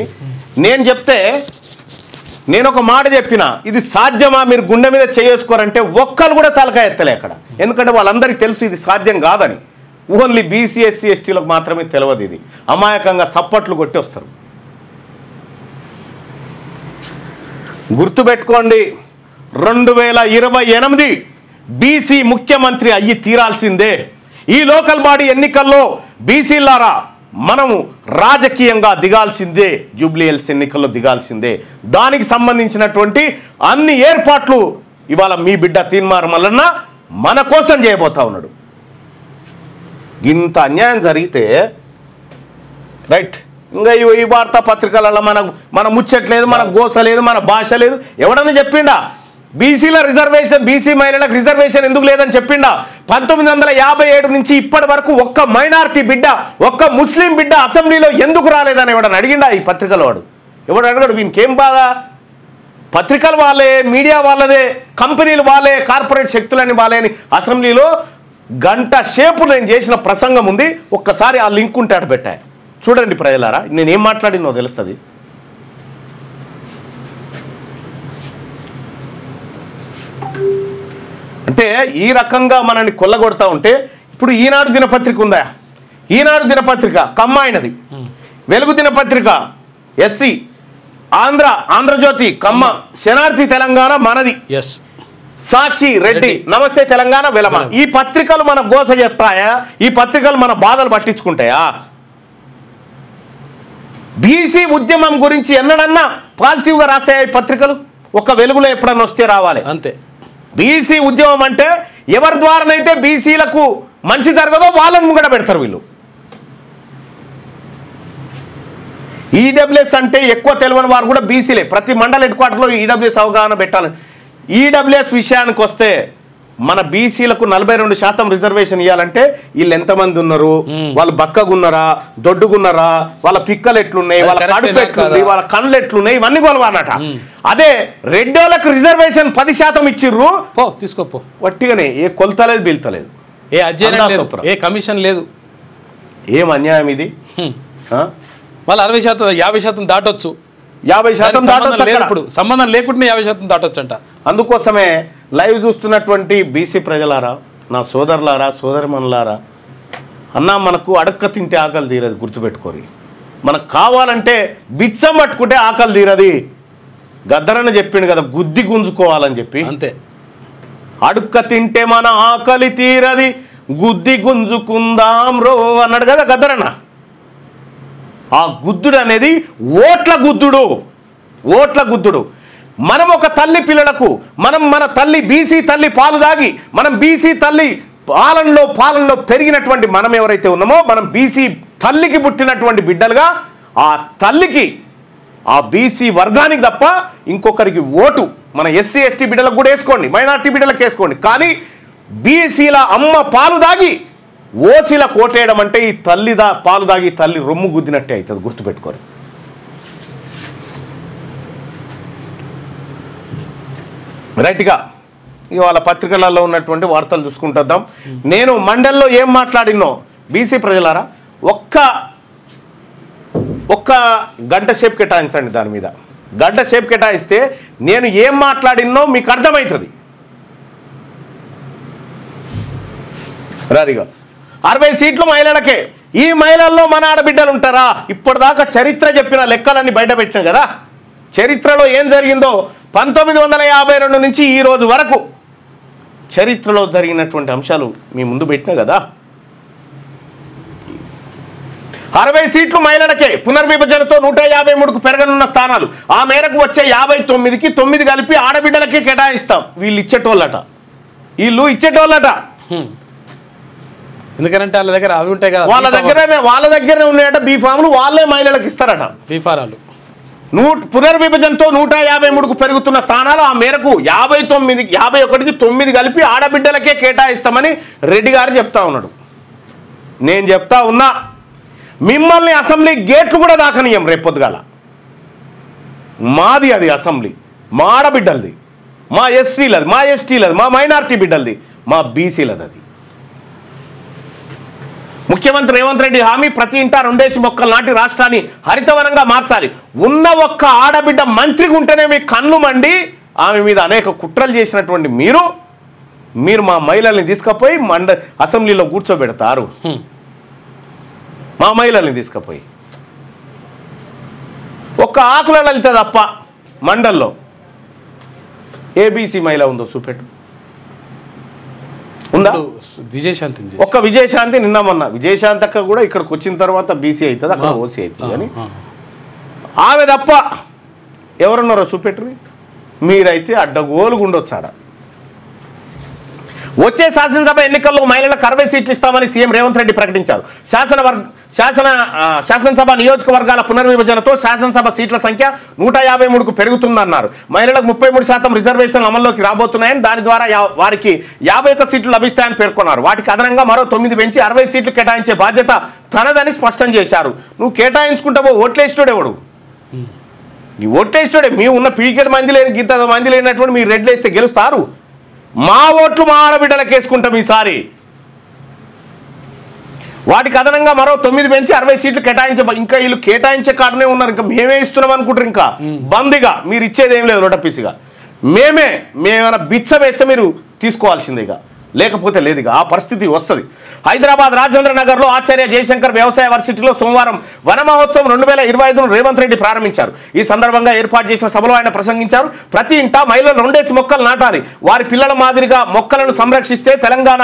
Speaker 1: నేను ఒక మాట చెప్పిన, ఇది సాధ్యమా మీరు గుండె మీద చేసుకోరంటే ఒక్కరు కూడా తలకాయ ఎత్తలే అక్కడ. ఎందుకంటే వాళ్ళందరికీ తెలుసు ఇది సాధ్యం కాదని. ఓన్లీ బీసీ ఎస్సీ ఎస్టీలకు మాత్రమే తెలియదు. ఇది అమాయకంగా సప్పట్లు కొట్టి వస్తారు. గుర్తుపెట్టుకోండి, 2028 బీసీ ముఖ్యమంత్రి అయ్యి తీరాల్సిందే. ఈ లోకల్ బాడీ ఎన్నికల్లో బీసీలారా మనము రాజకీయంగా దిగాల్సిందే, జూబ్లీహిల్స్ ఎన్నికల్లో దిగాల్సిందే. దానికి సంబంధించినటువంటి అన్ని ఏర్పాట్లు ఇవాళ మీ బిడ్డ తీన్మార్ మల్లన్న మన కోసం చేయబోతా ఉన్నాడు. ఇంత అన్యాయం జరిగితే రైట్, ఇంకా ఈ వార్తాపత్రికలలో మన ముచ్చట్లేదు, మన గోస లేదు, మన భాష లేదు. ఎవడన్నా చెప్పిండా బీసీల రిజర్వేషన్, బీసీ మహిళలకు రిజర్వేషన్ ఎందుకు లేదని చెప్పిండా? 1957 నుంచి ఇప్పటి వరకు ఒక్క మైనారిటీ బిడ్డ, ఒక్క ముస్లిం బిడ్డ అసెంబ్లీలో ఎందుకు రాలేదని ఎవడని అడిగిండా? ఈ పత్రికల వాడు ఎవడు అడగడు. వీనికేం బాగా? పత్రికలు వాళ్ళే, మీడియా వాళ్ళదే, కంపెనీలు వాళ్ళే, కార్పొరేట్ శక్తులని వాళ్ళే అని అసెంబ్లీలో గంట సేపు నేను చేసిన ప్రసంగం ఉంది. ఒక్కసారి ఆ లింక్ ఉంటే అటు పెట్టా చూడండి ప్రజలారా, నేనేం మాట్లాడినో తెలుస్తుంది. అంటే ఈ రకంగా మనల్ని కొల్లగొడతా ఉంటే, ఇప్పుడు ఈనాడు దినపత్రిక ఉందా? ఈనాడు దినపత్రిక కమ్మాయినది, వెలుగు దినపత్రిక ఎస్సీ, ఆంధ్రజ్యోతి కమ్మ, శనార్థి తెలంగాణ మనది, సాక్షి రెడ్డి, నమస్తే తెలంగాణ వెలమ. ఈ పత్రికలు మన గోస చెప్తాయా? ఈ పత్రికలు మన బాధలు పట్టించుకుంటాయా? బీసీ ఉద్యమం గురించి ఎన్నడన్నా పాజిటివ్గా రాస్తాయా ఈ పత్రికలు? ఒక వెలుగులో ఎప్పుడన్నా వస్తే రావాలి అంతే. బీసీ ఉద్యమం అంటే ఎవరి ద్వారానైతే బీసీలకు మంచి జరగదో వాళ్ళని ముంగడ పెడతారు వీళ్ళు. ఈడబ్ల్యూఎస్ అంటే ఎక్కువ తెలియని వారు కూడా బీసీలే. ప్రతి మండల హెడ్ క్వార్టర్లో ఈడబ్ల్యూఎస్ అవగాహన పెట్టాలి. ఈడబ్ల్యూఎస్ విషయానికి వస్తే మన బీసీలకు 42% రిజర్వేషన్ ఇవ్వాలంటే వీళ్ళు ఎంతమంది ఉన్నారు, వాళ్ళు బక్కగున్నారా, దొడ్డుగున్నారా, వాళ్ళ పిక్కలు ఎట్లున్నాయి, వాళ్ళ కడుపు ఎట్లుంది, వాళ్ళ కళ్ళు ఎట్లున్నాయి, ఇవన్నీ కొలవాలన్నట. అదే రెడ్డోళ్ళకు రిజర్వేషన్ 10% ఇచ్చిర్రు,
Speaker 2: తీసుకోపో
Speaker 1: వట్టిగానే ఏ కొలతలేదు బీల్తలేదు,
Speaker 2: ఏ అధ్యయనం లేదు, ఏ కమిషన్ లేదు.
Speaker 1: ఏం అన్యాయం ఇది?
Speaker 2: వాళ్ళు 60%, 50% దాటొచ్చు,
Speaker 1: 50% దాటొచ్చు.
Speaker 2: ఇప్పుడు సంబంధం లేకుండా 50% దాటొచ్చు అంట.
Speaker 1: అందుకోసమే లైవ్ చూస్తున్నటువంటి బీసీ ప్రజలారా, నా సోదరులారా, సోదరిమణులారా, అన్నా మనకు అడక్క తింటే ఆకలి తీరదు, గుర్తుపెట్టుకోరి. మనకు కావాలంటే బిచ్చం పట్టుకుంటే ఆకలి తీరది. గద్దరన్న చెప్పిండు కదా గుద్ది గుంజుకోవాలని చెప్పి.
Speaker 2: అంతే.
Speaker 1: అడుక్క తింటే మన ఆకలి తీరది గుద్ది గుంజుకుందాం రో అన్నాడు కదా గద్దరన్న. ఆ గుద్దుడు అనేది ఓట్ల గుద్దుడు, ఓట్ల గుద్దుడు. మనం ఒక తల్లి పిల్లలకు, మనం మన తల్లి బీసీ తల్లి పాలు దాగి, మనం బీసీ తల్లి పాలనలో పెరిగినటువంటి మనం ఎవరైతే ఉన్నామో, మనం బీసీ తల్లికి పుట్టినటువంటి బిడ్డలుగా ఆ తల్లికి, ఆ బీసీ వర్గానికి తప్ప ఇంకొకరికి ఓటు మన ఎస్సీ ఎస్టీ బిడ్డలకు కూడా వేసుకోండి, మైనార్టీ బిడ్డలకు వేసుకోండి. కానీ బీసీల అమ్మ పాలు దాగి ఓసీల కోటేయడం అంటే ఈ తల్లి పాలు దాగి తల్లి రొమ్ము గుద్దినట్టే అవుతుంది, గుర్తుపెట్టుకోరు. రైట్గా ఇవాళ పత్రికలలో ఉన్నటువంటి వార్తలు చూసుకుంటుద్దాం. నేను మండల్లో ఏం మాట్లాడినో బీసీ ప్రజలారా ఒక్క గంట సేపు కేటాయించండి. దాని మీద గంట సేపు కేటాయిస్తే నేను ఏం మాట్లాడినో మీకు అర్థమవుతుంది. రారిగా 60 సీట్లు మహిళలకే. ఈ మహిళల్లో మన ఆడబిడ్డలు ఉంటారా? ఇప్పటిదాకా చరిత్ర చెప్పిన లెక్కలన్నీ బయట పెట్టినా కదా. చరిత్రలో ఏం జరిగిందో 1952 నుంచి ఈ రోజు వరకు చరిత్రలో జరిగినటువంటి అంశాలు మీ ముందు పెట్టినా కదా. 60 సీట్లు మహిళలకే. పునర్విభజనతో 153కు పెరగనున్న స్థానాలు. ఆ మేరకు వచ్చే 59కి 9 కలిపి ఆడబిడ్డలకే కేటాయిస్తాం. వీళ్ళు ఇచ్చేటోళ్ళట, వీళ్ళు ఇచ్చేటోళ్ళట.
Speaker 2: ఎందుకంటే వాళ్ళ దగ్గర అవి ఉంటాయి కదా,
Speaker 1: వాళ్ళ దగ్గరనే ఉన్నాయట బీ ఫామ్లు, వాళ్ళే మహిళలకు ఇస్తారట
Speaker 2: బీ ఫారాలు.
Speaker 1: పునర్విభజనతో 153కు పెరుగుతున్న స్థానాలు. ఆ మేరకు 51కి 9 కలిపి ఆడబిడ్డలకే కేటాయిస్తామని రెడ్డి గారు చెప్తా ఉన్నాడు. నేను చెప్తా ఉన్నా, మిమ్మల్ని అసెంబ్లీ గేట్లు కూడా దాకనీయం రేపొద్దుగాల. మాది అది అసెంబ్లీ, మా ఆడబిడ్డలది, మా ఎస్సీలది, మా ఎస్టీలది, మా మైనార్టీ బిడ్డలది, మా బీసీలది. అది ముఖ్యమంత్రి రేవంత్ రెడ్డి హామీ, ప్రతి ఇంటా 2 మొక్కలు నాటి రాష్ట్రాన్ని హరితవనంగా మార్చాలి. ఉన్న ఒక్క ఆడబిడ్డ మంత్రికి ఉంటేనే మీ కన్ను మండి ఆమె మీద అనేక కుట్రలు చేసినటువంటి మీరు మా మహిళల్ని తీసుకుపోయి అసెంబ్లీలో కూర్చోబెడతారు. మా మహిళల్ని తీసుకుపోయి ఒక్క ఆకుల లలిత తప్ప మండల్లో ఏబీసీ మహిళ ఉందో చూపెట్టు. ఉందా?
Speaker 2: విజయశాంతి.
Speaker 1: ఒక్క విజయశాంతి నిన్న మొన్న విజయశాంతి అక్క కూడా ఇక్కడికి వచ్చిన తర్వాత బీసీ అవుతుంది, అక్కడ ఓసీ అవుతుంది. కానీ ఆమె తప్ప ఎవరున్నారో చూపెట్టుర్రి. మీరైతే అడ్డగోలుగా ఉండొచ్చు ఆడ. వచ్చే శాసనసభ ఎన్నికల్లో మహిళలకు 60 సీట్లు ఇస్తామని సీఎం రేవంత్ రెడ్డి ప్రకటించారు. శాసనసభ నియోజకవర్గాల పునర్విభజనతో శాసనసభ సీట్ల సంఖ్య 153కు పెరుగుతుందన్నారు. మహిళలకు 33% రిజర్వేషన్లు అమల్లోకి రాబోతున్నాయని, దాని ద్వారా వారికి 51 సీట్లు లభిస్తాయని పేర్కొన్నారు. వాటికి అదనంగా మరో 9 పెంచి 60 సీట్లు కేటాయించే బాధ్యత తనదని స్పష్టం చేశారు. నువ్వు కేటాయించుకుంటావో ఓట్లేస్తాడు ఎవడు? నీ ఓట్లేస్తాడే. మీ ఉన్న పీకెట్ మంది లేని గీత మంది లేనటువంటి మీరు రెడ్లు వేస్తే గెలుస్తారు. మా ఓట్లు మా ఆడబిడ్డలకు వేసుకుంటాం ఈసారి. వాటికి అదనంగా మరో 9 పెంచి 60 సీట్లు ఇంకా వీళ్ళు కేటాయించే కాడనే ఉన్నారు. ఇంకా మేమే ఇస్తున్నాం అనుకుంటారు. ఇంకా బందిగా మీరు ఇచ్చేది ఏం లేదు, రొటపీసిగా మేమేమైనా బిచ్చ వేస్తే మీరు తీసుకోవాల్సిందేగా, లేకపోతే లేదుగా. ఆ పరిస్థితి వస్తుంది. హైదరాబాద్ రాజేంద్ర నగర్లో ఆచార్య జయశంకర్ వ్యవసాయ వర్సిటీలో సోమవారం వన మహోత్సవం 2025ను రేవంత్ రెడ్డి ప్రారంభించారు. ఈ సందర్భంగా ఏర్పాటు చేసిన సభలో ఆయన ప్రసంగించారు. ప్రతి ఇంటా మహిళలు 2 మొక్కలు నాటాలి. వారి పిల్లల మాదిరిగా మొక్కలను సంరక్షిస్తే తెలంగాణ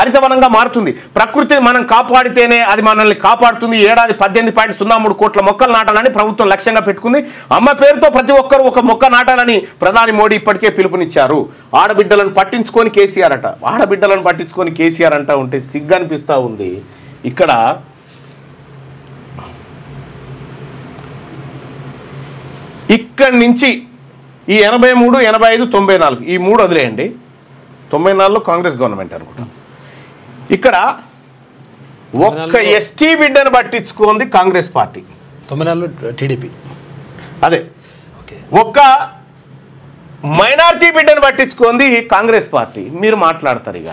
Speaker 1: హరితవనంగా మారుతుంది. ప్రకృతిని మనం కాపాడితేనే అది మనల్ని కాపాడుతుంది. ఏడాది 18.03 కోట్ల మొక్కలు నాటాలని ప్రభుత్వం లక్ష్యంగా పెట్టుకుంది. అమ్మ పేరుతో ప్రతి ఒక్కరూ ఒక మొక్క నాటాలని ప్రధాని మోడీ ఇప్పటికే పిలుపునిచ్చారు. ఆడబిడ్డలను పట్టించుకొని కేసీఆర్ అట, ఆడబిడ్డలను పట్టించుకొని కేసీఆర్ అంటా ఉంటే సిగ్గు అనిపిస్తూ ఉంది. ఇక్కడ ఇక్కడి నుంచి ఈ 83, 85, 94 ఈ 3 వదిలేయండి. 94లో కాంగ్రెస్ గవర్నమెంట్ అనుకుంటా. ఇక్కడ ఒక్క ఎస్టీ బిడ్డను పట్టించుకుంది కాంగ్రెస్ పార్టీ.
Speaker 2: 94లో టీడీపీ.
Speaker 1: అదే ఒక్క మైనార్టీ బిడ్డను పట్టించుకుంది కాంగ్రెస్ పార్టీ. మీరు మాట్లాడతారు ఇక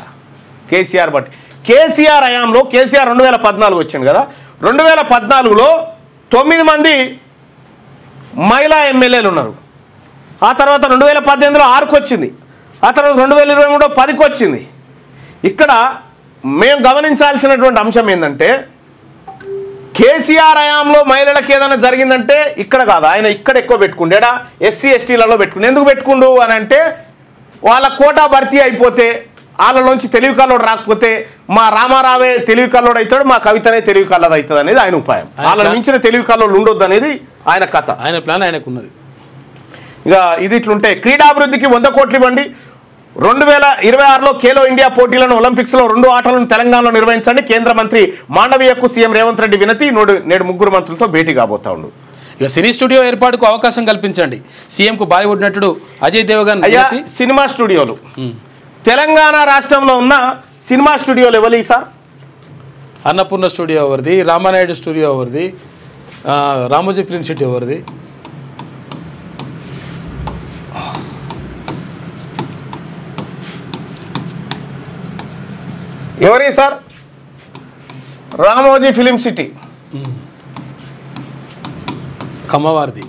Speaker 1: కేసీఆర్ బట్టి. కేసీఆర్ హయాంలో కేసీఆర్ 2014 వచ్చింది కదా. 2014లో 9 మంది మహిళా ఎమ్మెల్యేలు ఉన్నారు. ఆ తర్వాత 2018లో 6కు వచ్చింది. ఆ తర్వాత 2023లో 10కు వచ్చింది. ఇక్కడ మేము గమనించాల్సినటువంటి అంశం ఏంటంటే కేసీఆర్ హయాంలో మహిళలకు ఏదైనా జరిగిందంటే ఇక్కడ కాదు, ఆయన ఇక్కడ ఎక్కువ పెట్టుకుండేడా ఎస్సీ ఎస్టీలలో పెట్టుకుండే. ఎందుకు పెట్టుకుండు అని అంటే వాళ్ళ కోటా భర్తీ అయిపోతే వాళ్ళలోంచి తెలివి కల్లోడు రాకపోతే మా రామారావే తెలివి కల్లోడు అవుతాడు, మా కవితనే తెలివి కల్లది అవుతుంది అనేది ఆయన ఉపాయం. వాళ్ళ మించిన తెలివి కల్లోడు ఉండొద్దు అనేది ఆయన కథ,
Speaker 2: ఆయన ప్లాన్ ఆయనకున్నది.
Speaker 1: ఇక ఇది ఇట్లుంటే క్రీడాభివృద్ధికి 100 కోట్లు ఇవ్వండి. 2026లో ఖేలో ఇండియా పోటీలను ఒలింపిక్స్లో 2 ఆటలను తెలంగాణలో నిర్వహించండి. కేంద్ర మంత్రి మాండవీయకు సీఎం రేవంత్ రెడ్డి వినతి. నేడు 3 మంత్రులతో భేటీ కాబోతా ఉండు.
Speaker 2: ఇక సినీ స్టూడియో ఏర్పాటుకు అవకాశం కల్పించండి. సీఎంకు బాలీవుడ్ నటుడు అజయ్ దేవగన్.
Speaker 1: అయ్యా సినిమా స్టూడియోలు తెలంగాణ రాష్ట్రంలో ఉన్న సినిమా స్టూడియోలు ఎవరి సార్?
Speaker 2: అన్నపూర్ణ స్టూడియో ఎవరిది, రామానాయుడు స్టూడియో ఎవరిది, రామోజీ ఫిల్మ్ సిటీ ఎవరిది?
Speaker 1: ఎవరి సార్? రామోజీ ఫిలిం సిటీ
Speaker 2: కమ్మవారిది.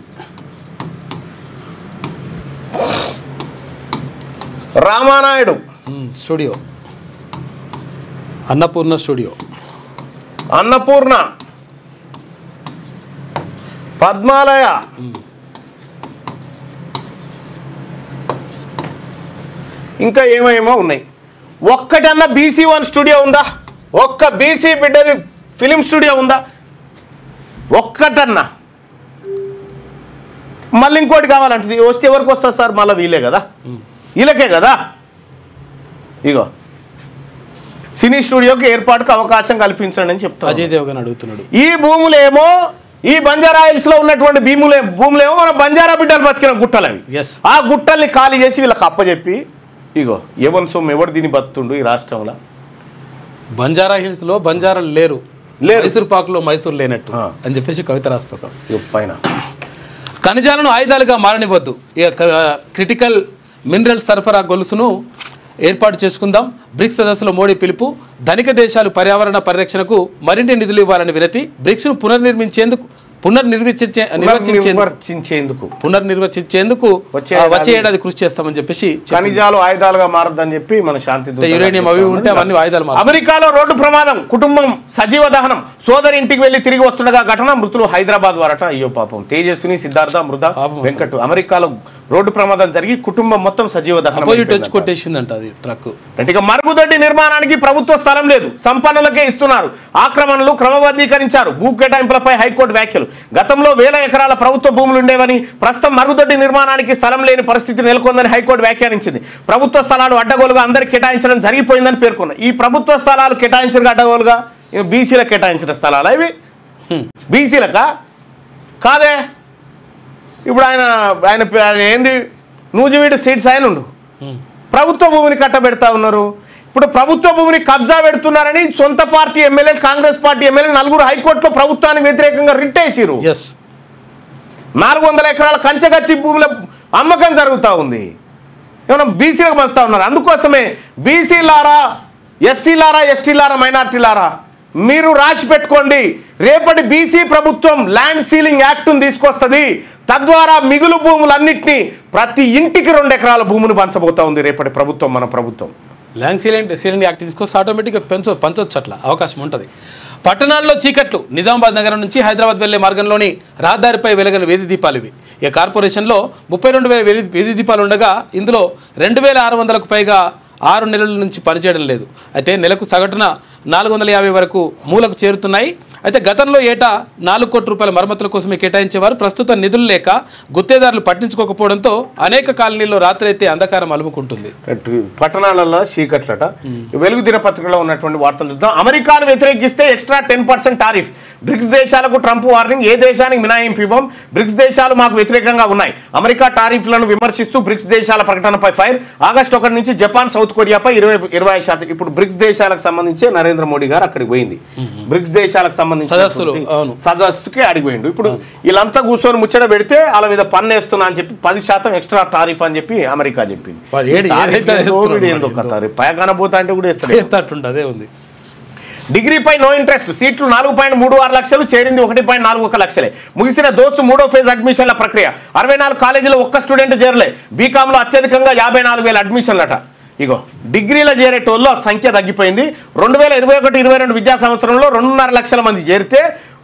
Speaker 1: రామానాయుడు
Speaker 2: స్టూడియో, అన్నపూర్ణ స్టూడియో,
Speaker 1: అన్నపూర్ణ, పద్మాలయ, ఇంకా ఏమేమో ఉన్నాయి. ఒక్కటన్నా BC1 స్టూడియో ఉందా? ఒక్క బీసీ బిడ్డది ఫిలిం స్టూడియో ఉందా? ఒక్కటన్నా. మళ్ళీ ఇంకోటి కావాలంటే వస్తే ఎవరికి వస్తుంది సార్? మళ్ళీ వీళ్ళే కదా, వీళ్ళకే కదా. ఇగో సినీ స్టూడియోకి ఏర్పాటుకు అవకాశం కల్పించండి అని చెప్తాను.
Speaker 2: అజయ్ దేవగన్ అడుగుతున్నాడు.
Speaker 1: ఈ భూములేమో ఈ బంజారా హిల్స్ లో ఉన్నటువంటి భూములేమో మన బంజారా బిడ్డలు బతికిన గుట్టలవి. ఆ గుట్టల్ని ఖాళీ చేసి వీళ్ళకి అప్పచెప్పి ఇగో ఎవరి సొమ్ము ఎవరు దీన్ని బతుండు ఈ రాష్ట్రంలో.
Speaker 2: బంజారా హిల్స్ లో బంజారాలు లేరు, మైసూర్ పాకులో మైసూర్ లేనట్టు అని చెప్పేసి కవిత రాస్తారు
Speaker 1: పైన.
Speaker 2: ఖనిజాలను ఆయుధాలుగా మారనివ్వద్దు. ఇక క్రిటికల్ మినరల్ సరఫరా గొలుసును ఏర్పాటు చేసుకుందాం. బ్రిక్స్ సదస్సులో మోడీ పిలుపు. ధనిక దేశాలు పర్యావరణ పరిరక్షణకు మరిన్ని నిధులు ఇవ్వాలని వినతి. బ్రిక్స్ను పునర్నిర్వచించేందుకు వచ్చే ఏడాది కృషి చేస్తామని చెప్పేసి.
Speaker 1: ఖనిజాలు ఆయుధాలుగా మారద్దని చెప్పి మన శాంతి
Speaker 2: యురేనియం అవి ఉంటే అవన్నీ ఆయుధాలు.
Speaker 1: అమెరికాలో రోడ్డు ప్రమాదం, కుటుంబం సజీవ దహనం. సోదరి ఇంటికి వెళ్లి తిరిగి వస్తుండగా ఘటన. మృతులు హైదరాబాద్ వారట. అయ్యో పాపం. తేజస్విని, సిద్ధార్థ, మృద, వెంకట్. అమెరికాలో రోడ్డు ప్రమాదం జరిగి కుటుంబం మొత్తం సజీవ దహనం
Speaker 2: కొట్టేసిందంట అది ట్రక్.
Speaker 1: అంటే ఇక మరుగుదొడ్డి నిర్మాణానికి ప్రభుత్వ స్థలం లేదు, సంపన్నులకే ఇస్తున్నారు. ఆక్రమణలు క్రమబద్ధీకరించారు. భూ కేటాయింపులపై హైకోర్టు వ్యాఖ్యలు. గతంలో 1000 ఎకరాల ప్రభుత్వ భూములు ఉండేవని, ప్రస్తుతం మరుగుదొడ్డి నిర్మాణానికి స్థలం లేని పరిస్థితి నెలకొందని హైకోర్టు వ్యాఖ్యానించింది. ప్రభుత్వ స్థలాలు అడ్డగోలుగా అందరికి కేటాయించడం జరిగిపోయిందని పేర్కొన్నారు. ఈ ప్రభుత్వ స్థలాలు కేటాయించిన అడ్డగోలుగా బీసీలకు కేటాయించిన స్థలాలు ఇవి బీసీలకా కాదే. ఇప్పుడు ఆయన ఏంది నూజివీడు సీట్స్ ఆయన ఉండు ప్రభుత్వ భూమిని కట్టబెడతా ఉన్నారు. ఇప్పుడు ప్రభుత్వ భూమిని కబ్జా పెడుతున్నారని సొంత party MLA, Congress party MLA 4 హైకోర్టులో ప్రభుత్వానికి వ్యతిరేకంగా రిట్ వేసిరు. 400 ఎకరాల కంచగచ్చి భూముల అమ్మకం జరుగుతూ ఉంది. ఏమన్నా బీసీలకు పంచుతా ఉన్నారు. అందుకోసమే బీసీలారా, ఎస్సీలారా, ఎస్టీలారా, మైనార్టీలారా మీరు రాసి పెట్టుకోండి. రేపటి బీసీ ప్రభుత్వం ల్యాండ్ సీలింగ్ యాక్ట్ను తీసుకొస్తుంది. తద్వారా మిగులు భూములన్నింటినీ ప్రతి ఇంటికి 2 ఎకరాల భూమిని పంచబోతా ఉంది రేపటి ప్రభుత్వం, మన ప్రభుత్వం.
Speaker 2: ల్యాండ్ సీలింగ్ యాక్ట్ తీసుకొస్తే ఆటోమేటిక్గా పంచవచ్చు. అట్లా అవకాశం ఉంటుంది. పట్టణాల్లో చీకట్లు. నిజామాబాద్ నగరం నుంచి హైదరాబాద్ వెళ్లే మార్గంలోని రహదారిపై వెలగని వీధి దీపాలు ఇవి. ఈ కార్పొరేషన్లో 32,000 వీధి దీపాలు ఉండగా ఇందులో 2,600కు పైగా 6 నెలల నుంచి పనిచేయడం లేదు. అయితే నెలకు సగటున 450 వరకు మూలకు చేరుతున్నాయి. అయితే గతంలో ఏటా 4 కోట్ల రూపాయల మరమ్మతుల కోసమే కేటాయించేవారు. ప్రస్తుతం నిధులు లేక గుత్తేదారులు పట్టించుకోకపోవడంతో అనేక కాలనీల్లో రాత్రి అయితే అంధకారం అలుముకుంటుంది.
Speaker 1: పట్టణాలలో చీకట్లట. వెలుగు దినపత్రికలో ఉన్నటువంటి వార్తలు చూద్దాం. అమెరికాను వ్యతిరేకిస్తే ఎక్స్ట్రా 10% టారిఫ్. బ్రిక్స్ దేశాలకు ట్రంప్ వార్నింగ్. ఏ దేశానికి మినహాయింపు ఇవ్వం, బ్రిక్స్ దేశాలు మాకు వ్యతిరేకంగా ఉన్నాయి. అమెరికా టారిఫ్లను విమర్శిస్తూ బ్రిక్స్ దేశాల ప్రకటనపై ఫైర్. ఆగస్టు 1 నుంచి జపాన్, సౌత్ కొరియాపై 20%. ఇప్పుడు బ్రిక్స్ దేశాలకు సంబంధించి నరేంద్ర మోడీ గారు అక్కడికి పోయింది. బ్రిక్స్ దేశాలకు సంబంధించి సదస్సుకి అడిగిపోయిండు. ఇప్పుడు వీళ్ళంతా కూర్చొని ముచ్చట పెడితే వాళ్ళ మీద పన్ను వేస్తున్నా అని చెప్పి 10% ఎక్స్ట్రా టారిఫ్ అని చెప్పి అమెరికా చెప్పింది. పయకానపోతా అంటే కూడా
Speaker 2: అదే ఉంది.
Speaker 1: డిగ్రీపై నో ఇంట్రెస్ట్. సీట్లు 4.36 లక్షలు, చేరింది 1.41 లక్షలే. ముగిసిన దోస్తు 3వ ఫేజ్ అడ్మిషన్ల ప్రక్రియ. 64 కాలేజీలో ఒక్క స్టూడెంట్ చేరలే. బీకామ్లో అత్యధికంగా 54,000 అడ్మిషన్లట. ఇగో డిగ్రీల చేరేటోళ్ళు ఆ సంఖ్య తగ్గిపోయింది. 2021-22 విద్యా సంవత్సరంలో 2.5 లక్షల మంది చేరితే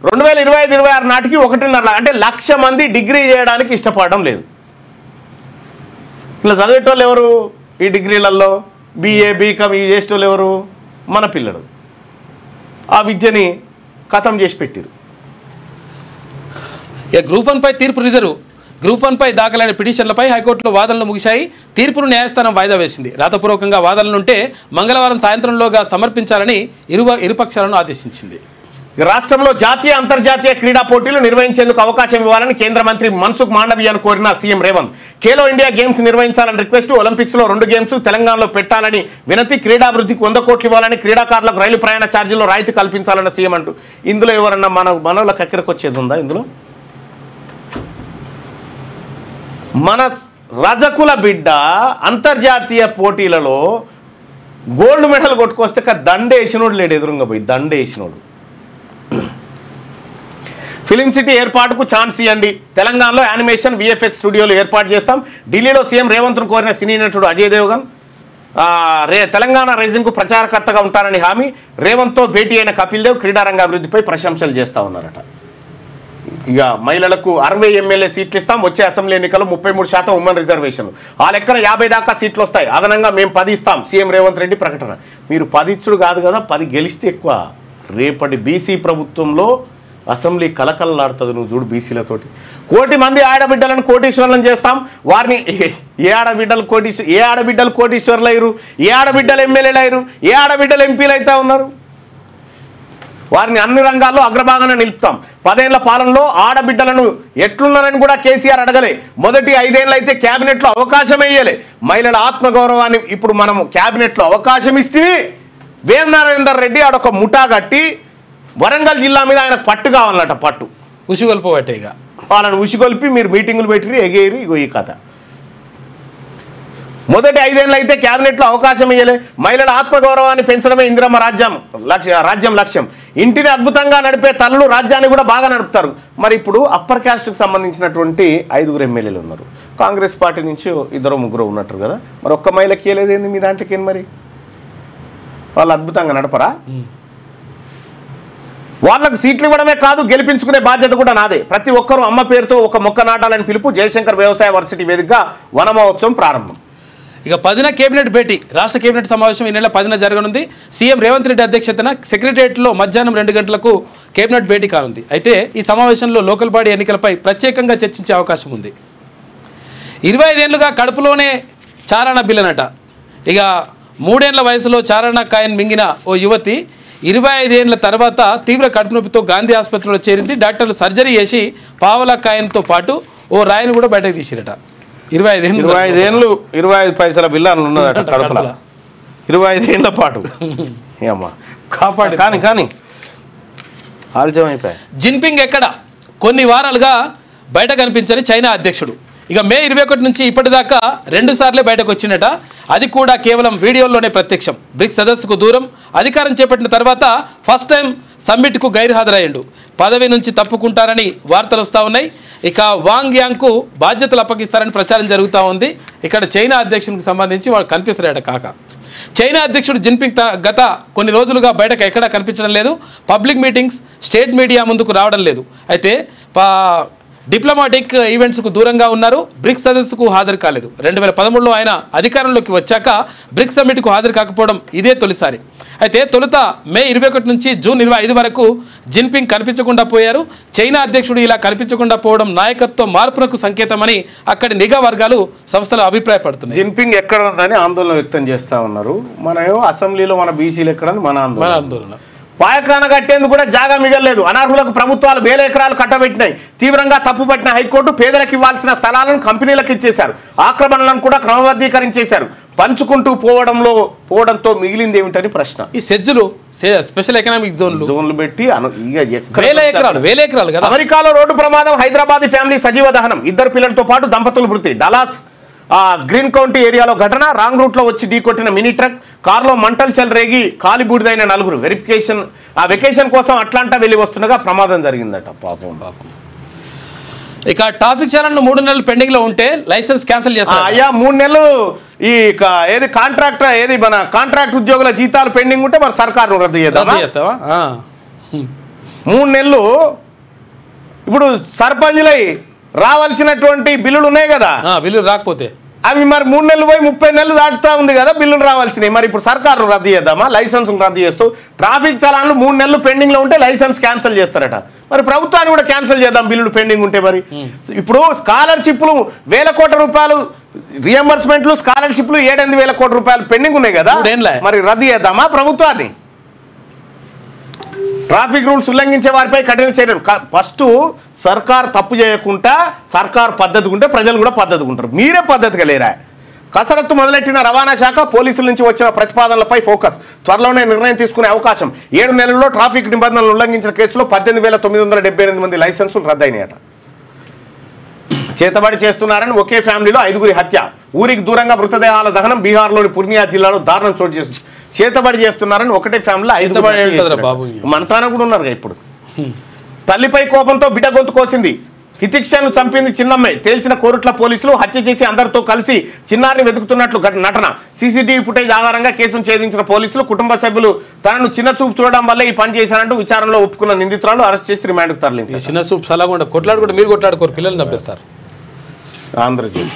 Speaker 1: 2025-26 నాటికి 1.5 అంటే 1 లక్ష మంది డిగ్రీ చేయడానికి ఇష్టపడడం లేదు. ఇలా చదివేటోళ్ళు ఎవరు? ఈ డిగ్రీలలో BA BCom ఈ చేసేటోళ్ళు ఎవరు? మన పిల్లలు. ఆ విద్యని ఖతం చేసి పెట్టారు.
Speaker 2: ఇక గ్రూప్ 1 పై తీర్పు రిజర్వ్. గ్రూప్ 1 పై దాఖలైన పిటిషన్లపై హైకోర్టులో వాదనలు ముగిశాయి. తీర్పును న్యాయస్థానం వాయిదా వేసింది. రాతపూర్వకంగా వాదనలుంటే మంగళవారం సాయంత్రంలోగా సమర్పించాలని ఇరుపక్షాలను ఆదేశించింది.
Speaker 1: రాష్ట్రంలో జాతీయ అంతర్జాతీయ క్రీడా పోటీలు నిర్వహించేందుకు అవకాశం ఇవ్వాలని కేంద్ర మంత్రి మన్సుఖ్ మాండవీయను కోరిన CM Revanth. Khelo India games నిర్వహించాలని రిక్వెస్ట్, ఒలింపిక్స్లో 2 గేమ్స్ తెలంగాణలో పెట్టాలని వినతి, క్రీడాభివృద్ధికి 100 కోట్లు ఇవ్వాలని, క్రీడాకారులకు రైలు ప్రయాణ ఛార్జీల్లో రాయితీ కల్పించాలన్న సీఎం అంటూ. ఇందులో ఎవరన్నా మనోళ్ళ కక్కెరకు వచ్చేది ఉందా? ఇందులో మన రజకుల బిడ్డ అంతర్జాతీయ పోటీలలో గోల్డ్ మెడల్ కొట్టుకొస్తే దండేసినోడు లేడు, ఎదురుగా పోయి దండేసినోడు. ఫిలిం సిటీ ఏర్పాటుకు ఛాన్స్ ఇవ్వండి, తెలంగాణలో యానిమేషన్ VFX స్టూడియోలు ఏర్పాటు చేస్తాం. ఢిల్లీలో సీఎం రేవంత్ను కోరిన సినీ నటుడు అజయ్ దేవగన్. తెలంగాణ రైజింగ్కు ప్రచారకర్తగా ఉంటారని హామీ. రేవంత్తో భేటీ అయిన కపిల్ దేవ్ క్రీడారంగ అభివృద్ధిపై ప్రశంసలు చేస్తూ ఉన్నారట. ఇక మహిళలకు 60 ఎమ్మెల్యే సీట్లు ఇస్తాం, వచ్చే అసెంబ్లీ ఎన్నికలు 33% ఉమెన్ రిజర్వేషన్లు, ఆ లెక్కన 50 దాకా సీట్లు వస్తాయి, అదనంగా మేము 10 ఇస్తాం, సీఎం రేవంత్ రెడ్డి ప్రకటన. మీరు 10 ఇచ్చుడు కాదు కదా, 10 గెలిస్తే ఎక్కువ. రేపటి బీసీ ప్రభుత్వంలో అసెంబ్లీ కలకలలాడుతుంది. నువ్వు చూడు బీసీలతోటి. 1 కోటి మంది ఆడబిడ్డలను కోటీశ్వర్లను చేస్తాం. వారిని ఏ ఆడబిడ్డలు కోటీశ్వర్లు అయ్యారు, ఏ ఆడబిడ్డలు ఎమ్మెల్యేలు అయ్యారు, ఏ ఆడబిడ్డలు ఎంపీలు అయితే ఉన్నారు. వారిని అన్ని రంగాల్లో అగ్రభాగాన నిలుపుతాం. 10 ఏళ్ల పాలనలో ఆడబిడ్డలను ఎట్లున్నారని కూడా కేసీఆర్ అడగలే. మొదటి 5 ఏళ్ళు అయితే క్యాబినెట్లో అవకాశం ఇయ్యలే. మహిళల ఆత్మగౌరవాన్ని ఇప్పుడు మనం క్యాబినెట్లో అవకాశం ఇస్తే వేం నరేందర్ రెడ్డి ఆడొక ముఠా కట్టి వరంగల్ జిల్లా మీద ఆయన పట్టు కావాలన్నట. పట్టు
Speaker 2: ఉసిగొల్పబట్టే. ఇక
Speaker 1: వాళ్ళని ఉసిగొల్పి మీరు మీటింగులు పెట్టి ఎగేరి. ఇగో ఈ కథ. మొదటి 5 ఏళ్ళు అయితే క్యాబినెట్లో అవకాశం ఇయ్యలే. మహిళల ఆత్మగౌరవాన్ని పెంచడమే ఇందిరమ్మ రాజ్యం లక్ష్యం. ఇంటిని అద్భుతంగా నడిపే తల్లులు రాజ్యాన్ని కూడా బాగా నడుపుతారు. మరి ఇప్పుడు అప్పర్ క్యాస్ట్కి సంబంధించినటువంటి 5 ఎమ్మెల్యేలు ఉన్నారు. కాంగ్రెస్ పార్టీ నుంచి 2-3 ఉన్నట్టు కదా. మరి ఒక్క మహిళకి ఇయ్యలేదేంది మీ దాంట్లోకి? ఏం మరి వాళ్ళు అద్భుతంగా నడపరా? వాళ్ళకు సీట్లు ఇవ్వడమే కాదు, గెలిపించుకునే బాధ్యత కూడా నాదే. ప్రతి ఒక్కరూ అమ్మ పేరుతో ఒక మొక్క నాటాలని పిలుపు. జయశంకర్ వ్యవసాయ వర్సిటీ వేదికగా వన మహోత్సవం ప్రారంభం.
Speaker 2: ఇక 10న కేబినెట్ భేటీ. రాష్ట్ర కేబినెట్ సమావేశం ఈ నెల 10న జరగనుంది. సీఎం రేవంత్ రెడ్డి అధ్యక్షతన సెక్రటరియట్లో మధ్యాహ్నం 2 గంటలకు కేబినెట్ భేటీ కానుంది. అయితే ఈ సమావేశంలో లోకల్ బాడీ ఎన్నికలపై ప్రత్యేకంగా చర్చించే అవకాశం ఉంది. 25 ఏళ్లుగా కడుపులోనే చారణ బిల్లనట. ఇక 3 ఏళ్ల వయసులో చారణ కాయన్ మింగిన ఓ యువతి 25 ఏళ్ల తర్వాత తీవ్ర కడుపు నొప్పితో గాంధీ ఆసుపత్రిలో చేరింది. డాక్టర్లు సర్జరీ చేసి పావలా కాయన్తో పాటు ఓ రాయిని కూడా బయటకు తీసిరట.
Speaker 1: 25 ఏళ్ళు 25 పైసల బిల్లు ఉన్నదట కడుపుల. 25 ఏళ్ల పాటు అమ్మా
Speaker 2: కాపాడు.
Speaker 1: కానీ ఆలస్యం అయిపోయాయి.
Speaker 2: జిన్పింగ్ ఎక్కడ? కొన్ని వారాలుగా బయట కనిపించని చైనా అధ్యక్షుడు ఇక మే 21 నుంచి ఇప్పటిదాకా 2 సార్లే బయటకు వచ్చినట. అది కూడా కేవలం వీడియోల్లోనే ప్రత్యక్షం. బ్రిక్స్ సదస్సుకు దూరం. అధికారం చేపట్టిన తర్వాత ఫస్ట్ టైం సమ్మిట్కు గైర్హాజరయ్యాడు. పదవి నుంచి తప్పుకుంటారని వార్తలు వస్తూ ఉన్నాయి. ఇక వాంగ్ యాంగ్కు బాధ్యతలు అప్పగిస్తారని ప్రచారం జరుగుతూ ఉంది. ఇక్కడ చైనా అధ్యక్షునికి సంబంధించి వాడు కనిపిస్తున్నాడట కాక. చైనా అధ్యక్షుడు జిన్పింగ్ గత కొన్ని రోజులుగా బయటకు ఎక్కడా కనిపించడం లేదు. పబ్లిక్ మీటింగ్స్, స్టేట్ మీడియా ముందుకు రావడం లేదు. అయితే డిప్లొమాటిక్ ఈవెంట్స్కు దూరంగా ఉన్నారు. బ్రిక్స్ సదస్సుకు హాజరు కాలేదు. 2013లో ఆయన అధికారంలోకి వచ్చాక బ్రిక్స్ సమ్మిట్కు హాజరు కాకపోవడం ఇదే తొలిసారి. అయితే తొలుత మే 21 నుంచి జూన్ 25 వరకు జిన్పింగ్ కనిపించకుండా పోయారు. చైనా అధ్యక్షుడు ఇలా కనిపించకుండా పోవడం నాయకత్వ మార్పునకు సంకేతమని అక్కడి నిఘా వర్గాలు, సంస్థలు అభిప్రాయపడుతున్నాయి.
Speaker 1: జిన్పింగ్ ఎక్కడ ఉందని ఆందోళన వ్యక్తం చేస్తూ ఉన్నారు. మనమేమో అసెంబ్లీలో మన బీసీలు ఎక్కడని మన ఆందోళన. పాయకాన కట్టేందుకు కూడా జాగా మిగలలేదు. అనర్హులకు ప్రభుత్వాలు 1000 ఎకరాలు కట్టబెట్టినాయి. తీవ్రంగా తప్పుపట్టిన హైకోర్టు పేదలకు ఇవ్వాల్సిన స్థలాలను కంపెనీలకు ఇచ్చేశారు. ఆక్రమణలను కూడా క్రమబద్ధీకరించేశారు. పంచుకుంటూ పోవడంతో మిగిలింది ఏమిటని ప్రశ్న.
Speaker 2: ఈ సెజ్జులు స్పెషల్ ఎకనామిక్ జోన్లు
Speaker 1: పెట్టి
Speaker 2: వేల ఎకరాలు కదా.
Speaker 1: అమెరికాలో రోడ్డు ప్రమాదం. హైదరాబాద్ ఫ్యామిలీ సజీవ దహనం. 2 పిల్లలతో పాటు దంపతులు మృతి. డలాస్ గ్రీన్ కౌంటీ ఏరియాలో ఘటన. రాంగ్ రూట్లో వచ్చి ఢీకొట్టిన మినీ ట్రక్. కారులో మంటలు చెలరేగి కాలిబూడిదైన 4. వెకేషన్ కోసం అట్లాంటా వెళ్ళి వస్తుండగా ప్రమాదం జరిగిందట. పాపం.
Speaker 2: ఇక ట్రాఫిక్ చలన్లు 3 నెలలు పెండింగ్ లో ఉంటే లైసెన్స్ క్యాన్సిల్ చేస్తారు.
Speaker 1: అయ్యా 3 నెలలు ఏది మన కాంట్రాక్ట్ ఉద్యోగుల జీతాలు పెండింగ్ ఉంటే మరి సర్కారు రద్దు చేద్దామా? 3 నెలలు ఇప్పుడు సర్పంచులై రావాల్సినటువంటి బిల్లులు ఉన్నాయి కదా,
Speaker 2: బిల్లులు రాకపోతే
Speaker 1: అవి మరి 3 నెలలు పోయి 30 నెలలు దాటుతా ఉంది కదా బిల్లులు రావాల్సినవి. మరి ఇప్పుడు సర్కారు రద్దు చేద్దామా? లైసెన్సులు రద్దు చేస్తూ ట్రాఫిక్ చలాన్లు 3 నెలలు పెండింగ్లో ఉంటే లైసెన్స్ క్యాన్సిల్ చేస్తారట. మరి ప్రభుత్వాన్ని కూడా క్యాన్సిల్ చేద్దాం బిల్లులు పెండింగ్ ఉంటే. మరి ఇప్పుడు స్కాలర్షిప్లు 1000 కోట్ల రూపాయలు రియంబర్స్మెంట్లు, స్కాలర్షిప్లు 7-8 వేల కోట్ల రూపాయలు పెండింగ్ ఉన్నాయి కదా, మరి రద్దు చేద్దామా ప్రభుత్వాన్ని? ట్రాఫిక్ రూల్స్ ఉల్లంఘించే వారిపై కఠిన చర్యలు. ఫస్ట్ సర్కార్ తప్పు చేయకుండా సర్కార్ పద్ధతిగా ఉంటే ప్రజలు కూడా పద్ధతిగా ఉంటారు. మీరే పద్ధతిగా లేరా? కసరత్తు మొదలెట్టిన రవాణా శాఖ పోలీసుల నుంచి వచ్చిన ప్రతిపాదనలపై ఫోకస్. త్వరలోనే నిర్ణయం తీసుకునే అవకాశం. 7 నెలల్లో ట్రాఫిక్ నిబంధనలు ఉల్లంఘించిన కేసులో 18,978 మంది లైసెన్సులు రద్దయినాయట. చేతబడి చేస్తున్నారని ఒకే ఫ్యామిలీలో 5గురి హత్య. ఊరికి దూరంగా మృతదేహాల దహనం. బీహార్లోని పూర్ణియా జిల్లాలో దారుణం చోటు చేస్తుంది. చేతబడి చేస్తున్నారని ఒకటే ఫ్యామిలీలో 5 మనతాన కూడా ఉన్నారు ఇప్పుడు. తల్లిపై కోపంతో బిడ్డ గొంతు కోసింది. హితిక్షను చంపింది చిన్నమ్మాయి. తేల్చిన కోరుట్ల పోలీసులు. హత్య చేసి అందరితో కలిసి చిన్నారిని వెతుకుతున్నట్లు నటన. సీసీటీవీ ఫుటేజ్ ఆధారంగా కేసును ఛేదించిన పోలీసులు. కుటుంబ సభ్యులు తనను చిన్న చూపు చూడడం వల్లే ఈ పని చేశారంటూ విచారణలో ఒప్పుకున్న నిందితురాలు అరెస్ట్ చేసి రిమాండ్కు తరలించారు.
Speaker 2: చిన్న చూపు సలాగా కొట్లాడుకుంటే మీరు కొట్లాడుకోరు, పిల్లల్ని చంపేస్తారు.
Speaker 1: ఆంధ్రజ్యోతి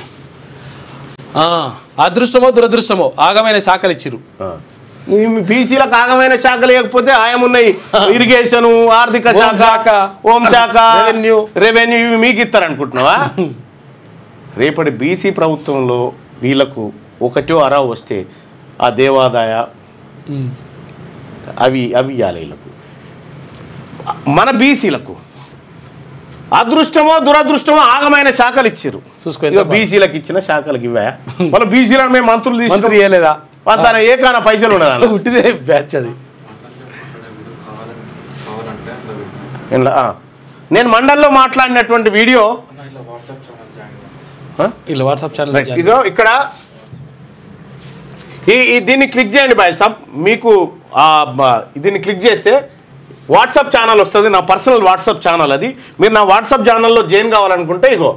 Speaker 2: అదృష్టమో దురదృష్టమో ఆగమైన శాఖలు ఇచ్చిరు.
Speaker 1: బీసీలకు ఆగమైన శాఖ లేకపోతే ఆయమున్నాయి. ఇరిగేషన్, ఆర్థిక శాఖ, హోంశాఖ, రెవెన్యూ ఇవి మీకు ఇస్తారనుకుంటున్నావా? రేపటి బీసీ ప్రభుత్వంలో వీళ్ళకు ఒకటో అరావు వస్తే ఆ దేవాదాయ అవి ఇవ్వాలి వీళ్ళకు. మన బీసీలకు అదృష్టమో దురదృష్టమో ఆగమైన శాఖలు ఇచ్చారు. బీసీలకు ఇచ్చిన శాఖలకు ఇవ్వా? వాళ్ళ బీసీలను మేము మంత్రులు తీసుకులేదా? తన ఏకాన పైసలు ఉండదా?
Speaker 2: ఉట్టిదే బ్యాచ్ అది.
Speaker 1: నేను మండల్లో మాట్లాడినటువంటి వీడియో
Speaker 2: వాట్సాప్ ఛానల్
Speaker 1: ఇదో ఇక్కడ దీన్ని క్లిక్ చేయండి బాయ్ సబ్. మీకు దీన్ని క్లిక్ చేస్తే వాట్సాప్ ఛానల్ వస్తుంది. నా పర్సనల్ వాట్సాప్ ఛానల్ అది. మీరు నా వాట్సాప్ ఛానల్లో జాయిన్ కావాలనుకుంటే ఇగో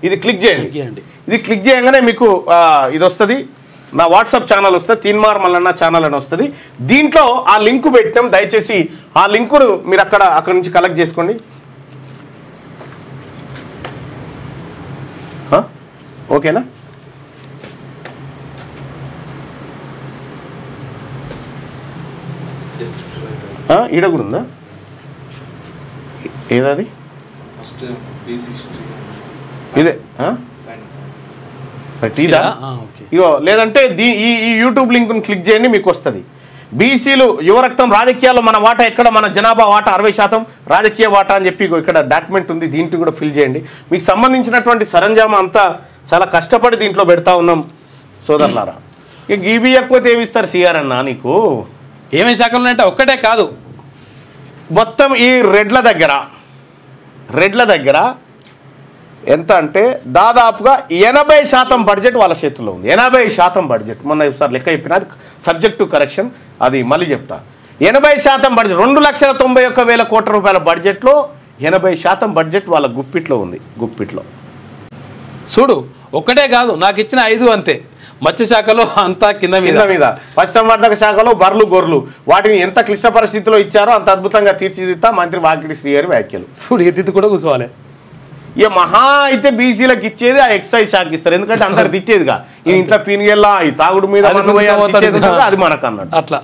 Speaker 1: ఇది క్లిక్ చేయండి. ఇది క్లిక్ చేయగానే మీకు ఇది వస్తుంది. నా వాట్సాప్ ఛానల్ వస్తుంది. తీన్మార్ మల్లన్న ఛానల్ అని వస్తుంది. దీంట్లో ఆ లింకు పెట్టాం. దయచేసి ఆ లింకును మీరు అక్కడ నుంచి కలెక్ట్ చేసుకోండి. ఓకేనా? ఈడ కూడా ఉందా? ఏదది? ఇదే ఇగో లేదంటే ఈ యూట్యూబ్ లింక్ను క్లిక్ చేయండి, మీకు వస్తుంది. బీసీలు యువరక్తం రాజకీయాల్లో మన వాటా ఎక్కడ? మన జనాభా వాటా 60%, రాజకీయ వాటా అని చెప్పి ఇక్కడ డాక్యుమెంట్ ఉంది. దీంట్లో కూడా ఫిల్ చేయండి. మీకు సంబంధించినటువంటి సరంజామా అంతా చాలా కష్టపడి దీంట్లో పెడతా ఉన్నాం సోదరులారా. ఇక ఇవి ఎక్కువ ఏమిస్తారు సిఆర్ అన్న నీకు?
Speaker 2: ఏమేమి శాఖలు ఉన్నాయంటే ఒక్కటే కాదు,
Speaker 1: మొత్తం ఈ రెడ్ల దగ్గర ఎంత అంటే దాదాపుగా 80% బడ్జెట్ వాళ్ళ చేతుల్లో ఉంది. 80% బడ్జెట్. మొన్న ఒకసారి లెక్క చెప్పిన, అది సబ్జెక్ట్ టు కరెక్షన్, అది మళ్ళీ చెప్తా. 80% బడ్జెట్, 2,91,000 కోట్ల రూపాయల బడ్జెట్లో 80% బడ్జెట్ వాళ్ళ గుప్పిట్లో ఉంది. గుప్పిట్లో
Speaker 2: చూడు. ఒక్కటే కాదు, నాకు ఇచ్చిన 5 అంతే. మత్స్య శాఖలో అంతా కింద మీద.
Speaker 1: పశుసంవర్ధక శాఖలో బర్లు గొర్రెలు వాటిని ఎంత క్లిష్ట పరిస్థితిలో ఇచ్చారో అంత అద్భుతంగా తీర్చిదిద్దా మంత్రి వాకిటి శ్రీ గారి వ్యాఖ్యలు.
Speaker 2: చూడు, తిట్టు కూడా కూర్చోవాలి.
Speaker 1: ఇక మహా అయితే బీసీలకు ఇచ్చేది ఆ ఎక్సైజ్ శాఖ ఇస్తారు. ఎందుకంటే అందరు తిట్టేదిగా, ఈ ఇంట్లో పీనిగల్లా ఈ తాగుడు మీద అది మనకు అన్నట్టు.
Speaker 2: అట్లా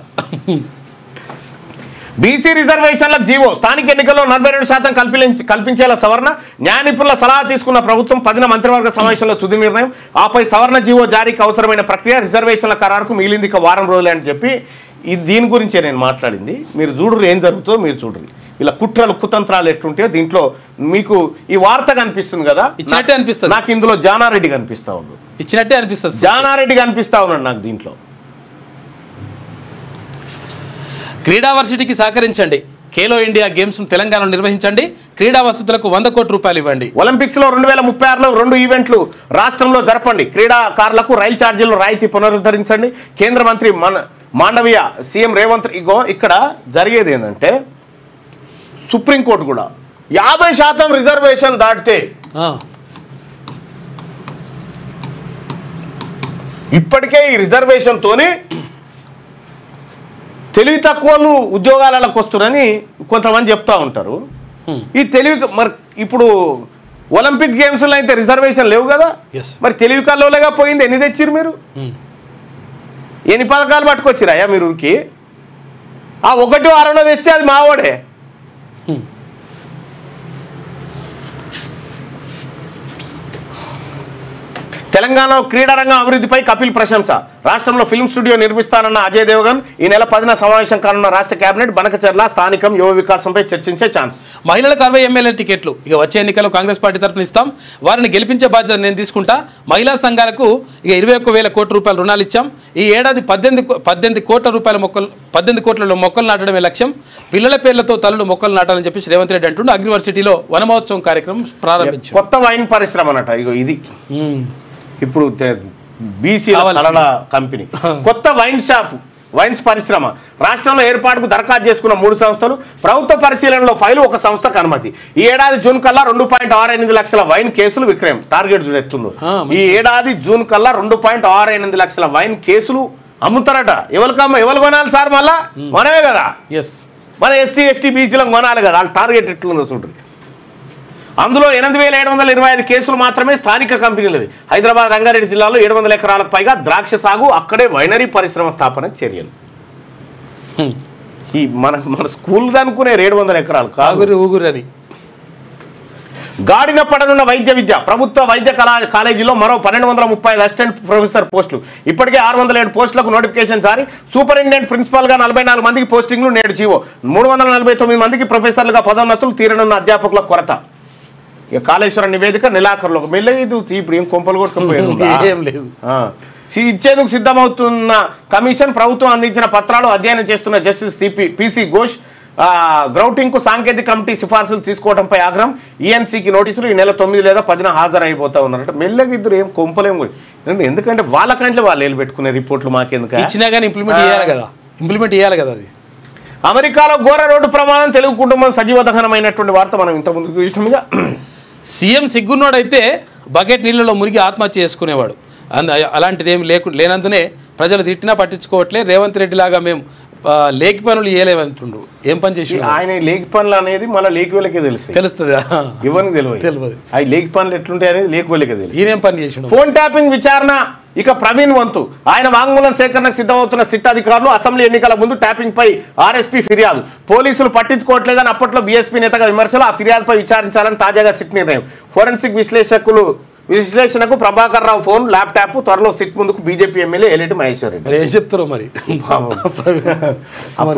Speaker 1: బీసీ రిజర్వేషన్లకు జీవో. స్థానిక ఎన్నికల్లో 42% కల్పించేలా సవరణ. న్యాయ నిపుణుల సలహా తీసుకున్న ప్రభుత్వం 10వ మంత్రివర్గ సమావేశంలో తుది నిర్ణయం. ఆపై సవరణ జీవో జారీకి అవసరమైన ప్రక్రియ. రిజర్వేషన్ల ఖరారుకు మిగిలింది ఇక వారం రోజులే అని చెప్పి దీని గురించే నేను మాట్లాడింది. మీరు చూడరు ఏం జరుగుతుందో, మీరు చూడరు ఇలా కుట్రలు కుతంత్రాలు ఎట్లుంటాయో. దీంట్లో మీకు ఈ వార్త కనిపిస్తుంది కదా,
Speaker 2: ఇచ్చినట్టే అనిపిస్తుంది
Speaker 1: నాకు. ఇందులో జానారెడ్డి కనిపిస్తా ఉన్నాడు,
Speaker 2: ఇచ్చినట్టే అనిపిస్తుంది.
Speaker 1: జానారెడ్డి కనిపిస్తా ఉన్నాడు నాకు దీంట్లో.
Speaker 2: క్రీడా వర్సిటీకి సహకరించండి. ఖేలో ఇండియా గేమ్స్ తెలంగాణలో నిర్వహించండి. క్రీడా వసతులకు 100 కోట్ల రూపాయలు ఇవ్వండి.
Speaker 1: ఒలింపిక్స్లో 2036లో 2 ఈవెంట్లు రాష్ట్రంలో జరపండి. క్రీడాకారులకు రైలు ఛార్జీలు రాయితీ పునరుద్ధరించండి. కేంద్ర మంత్రి మాండవీయ, సీఎం రేవంత్. ఇగో ఇక్కడ జరిగేది ఏంటంటే, సుప్రీంకోర్టు కూడా 50% రిజర్వేషన్ దాటితే ఇప్పటికే ఈ రిజర్వేషన్తోనే తెలివి తక్కువలు ఉద్యోగాలకు వస్తున్నారని కొంతమంది చెప్తా ఉంటారు. ఈ తెలివి మరి ఇప్పుడు ఒలింపిక్ గేమ్స్లో అయితే రిజర్వేషన్ లేవు కదా, మరి తెలివి కల్లోలేగా పోయింది. ఎన్ని తెచ్చిరు మీరు? ఎన్ని పథకాలు పట్టుకొచ్చిరాయా మీరు ఊరికి? ఆ 1-6 తెస్తే అది మావాడే. తెలంగాణ క్రీడారంగం అభివృద్ధిపై కపిల్ ప్రశంస. రాష్ట్రంలో ఫిల్మ్ స్టూడియో నిర్మిస్తానన్న అజయ్ దేవగన్ ఈ నెల 10న సమావేశం కానున్న రాష్ట్ర కేబినెట్ బనకచర్ల స్థానికం యువ వికాసంపై చర్చించే ఛాన్స్.
Speaker 2: మహిళలకు 60 ఎమ్మెల్యే టికెట్లు ఇక వచ్చే ఎన్నికల్లో కాంగ్రెస్ పార్టీ తరఫున ఇస్తాం, వారిని గెలిపించే బాధ్యత నేను తీసుకుంటా. మహిళా సంఘాలకు ఇక 21,000 కోట్ల రూపాయల రుణాలు ఇచ్చాం. ఈ ఏడాది 18 కోట్ల రూపాయల 18 కోట్ల మొక్కలు నాటడమే లక్ష్యం. పిల్లల పేర్లతో తల్లులు మొక్కలు నాటాలని చెప్పి రేవంత్ రెడ్డి అంటుండే. అగ్రివర్సిటీలో వనమహోత్సవం కార్యక్రమం ప్రారంభించారు.
Speaker 1: కొత్త వైన్ పరిశ్రమ అన్నట. ఇగో ఇది ఇప్పుడు బీసీ కళల కంపెనీ కొత్త వైన్స్ పరిశ్రమ రాష్ట్రంలో ఏర్పాటుకు దరఖాస్తు చేసుకున్న 3 సంస్థలు. ప్రభుత్వ పరిశీలనలో ఫైలు 1 సంస్థకు అనుమతి. ఈ ఏడాది జూన్ కల్లా 2.68 లక్షల వైన్ కేసులు విక్రయం. టార్గెట్ ఎట్లుందో. ఈ ఏడాది జూన్ కల్లా 2.68 లక్షల వైన్ కేసులు అమ్ముతారట. ఎవరు కొనాలి సార్? మళ్ళా మనమే కదా, మన ఎస్సీ ఎస్టీ బీసీలకు కొనాలి కదా. వాళ్ళ టార్గెట్ ఎట్లుందో చూడండి. అందులో 8,725 కేసులు మాత్రమే స్థానిక కంపెనీలవి. హైదరాబాద్ రంగారెడ్డి జిల్లాలో 700 ఎకరాలకు పైగా ద్రాక్ష సాగు, అక్కడే వైనరీ పరిశ్రమ స్థాపన చర్యలు. ఈ మన స్కూల్ అనుకునే 700 ఎకరాలు
Speaker 2: ఊగురని.
Speaker 1: గాడిన పడనున్న వైద్య విద్య. ప్రభుత్వ వైద్య కాలేజీలో మరో 1,235 అసిస్టెంట్ ప్రొఫెసర్ పోస్టులు. ఇప్పటికే 607 పోస్టులకు నోటిఫికేషన్ జారీ. సూపరింటెండెంట్ ప్రిన్సిపాల్గా 44 మందికి పోస్టింగ్లు. నేడు జీవో. 349 మందికి ప్రొఫెసర్లుగా పదోన్నతులు. తీరనున్న అధ్యాపకుల కొరత. ఇక కాళేశ్వరం నివేదిక నెలాఖరులో మెల్లగదు. ఇప్పుడు ఏం కొంపలు కొట్టుకుపోయారు. ఇచ్చేందుకు సిద్ధమవుతున్న కమిషన్ ప్రభుత్వం అందించిన పత్రాలు అధ్యయనం చేస్తున్న జస్టిస్ పిసి ఘోష్. గ్రౌటింగ్కు సాంకేతిక కమిటీ సిఫార్సులు తీసుకోవడంపై ఆగ్రహం. ఈఎన్సీకి నోటీసులు. ఈ నెల 9 లేదా 10న హాజరైపోతా ఉన్నారట. మెల్లగా ఇద్దరు ఏం కొంపలేం. ఎందుకంటే వాళ్ళకంటే వాళ్ళు ఏళ్ళు పెట్టుకునే రిపోర్ట్లు మాకెందుకు
Speaker 2: ఇచ్చినా కానీ ఇంప్లిమెంట్ చేయాలి కదా. అది
Speaker 1: అమెరికాలో ఘోర రోడ్డు ప్రమాదం. తెలుగు కుటుంబం సజీవ దహనమైనటువంటి వార్త మనం ఇంతకుముందు చూసినాముగా.
Speaker 2: సీఎం సిగ్గున్నోడైతే బకెట్ నీళ్ళలో మునిగి ఆత్మహత్య చేసుకునేవాడు. అలాంటిది ఏమి లేనందునే ప్రజలు తిట్టినా పట్టించుకోవట్లే. రేవంత్ రెడ్డి లాగా మేము లేకి పనులు చేయలేమంటుండ్రు. ఏం పని చేసి
Speaker 1: ఆయన లేకి పనులు అనేది మళ్ళీ లేకి వాళ్ళకే తెలుస్తుంది. ఇవన్నీ తెలియదు. అవి లేకి పనులు ఎట్లుంటాయి అనేది లేకి వాళ్ళకే తెలుసు.
Speaker 2: ఈయనేం పని చేసి.
Speaker 1: ఫోన్ ట్యాపింగ్ విచారణ ఇక ప్రవీణ్ వంతు. ఆయన వాంగ్మూలం సేకరణకు సిద్ధమవుతున్న సిట్ అధికారులు. అసెంబ్లీ ఎన్నికల ముందు ట్యాపింగ్ పై ఆర్ఎస్పీ ఫిర్యాదు. పోలీసులు పట్టించుకోవట్లేదని అప్పట్లో బీఎస్పీ నేతగా విమర్శలు. ఆ ఫిర్యాదుపై విచారించాలని తాజాగా సిట్ నిర్ణయం. ఫోరెన్సిక్ విశ్లేషణకు ప్రభాకర్ రావు ఫోన్, ల్యాప్టాప్. త్వరలో సిట్ ముందుకు బీజేపీ ఎమ్మెల్యే ఎలిటి మహేశ్వర్ రెడ్డి.
Speaker 2: ఏం చెప్తారో మరి.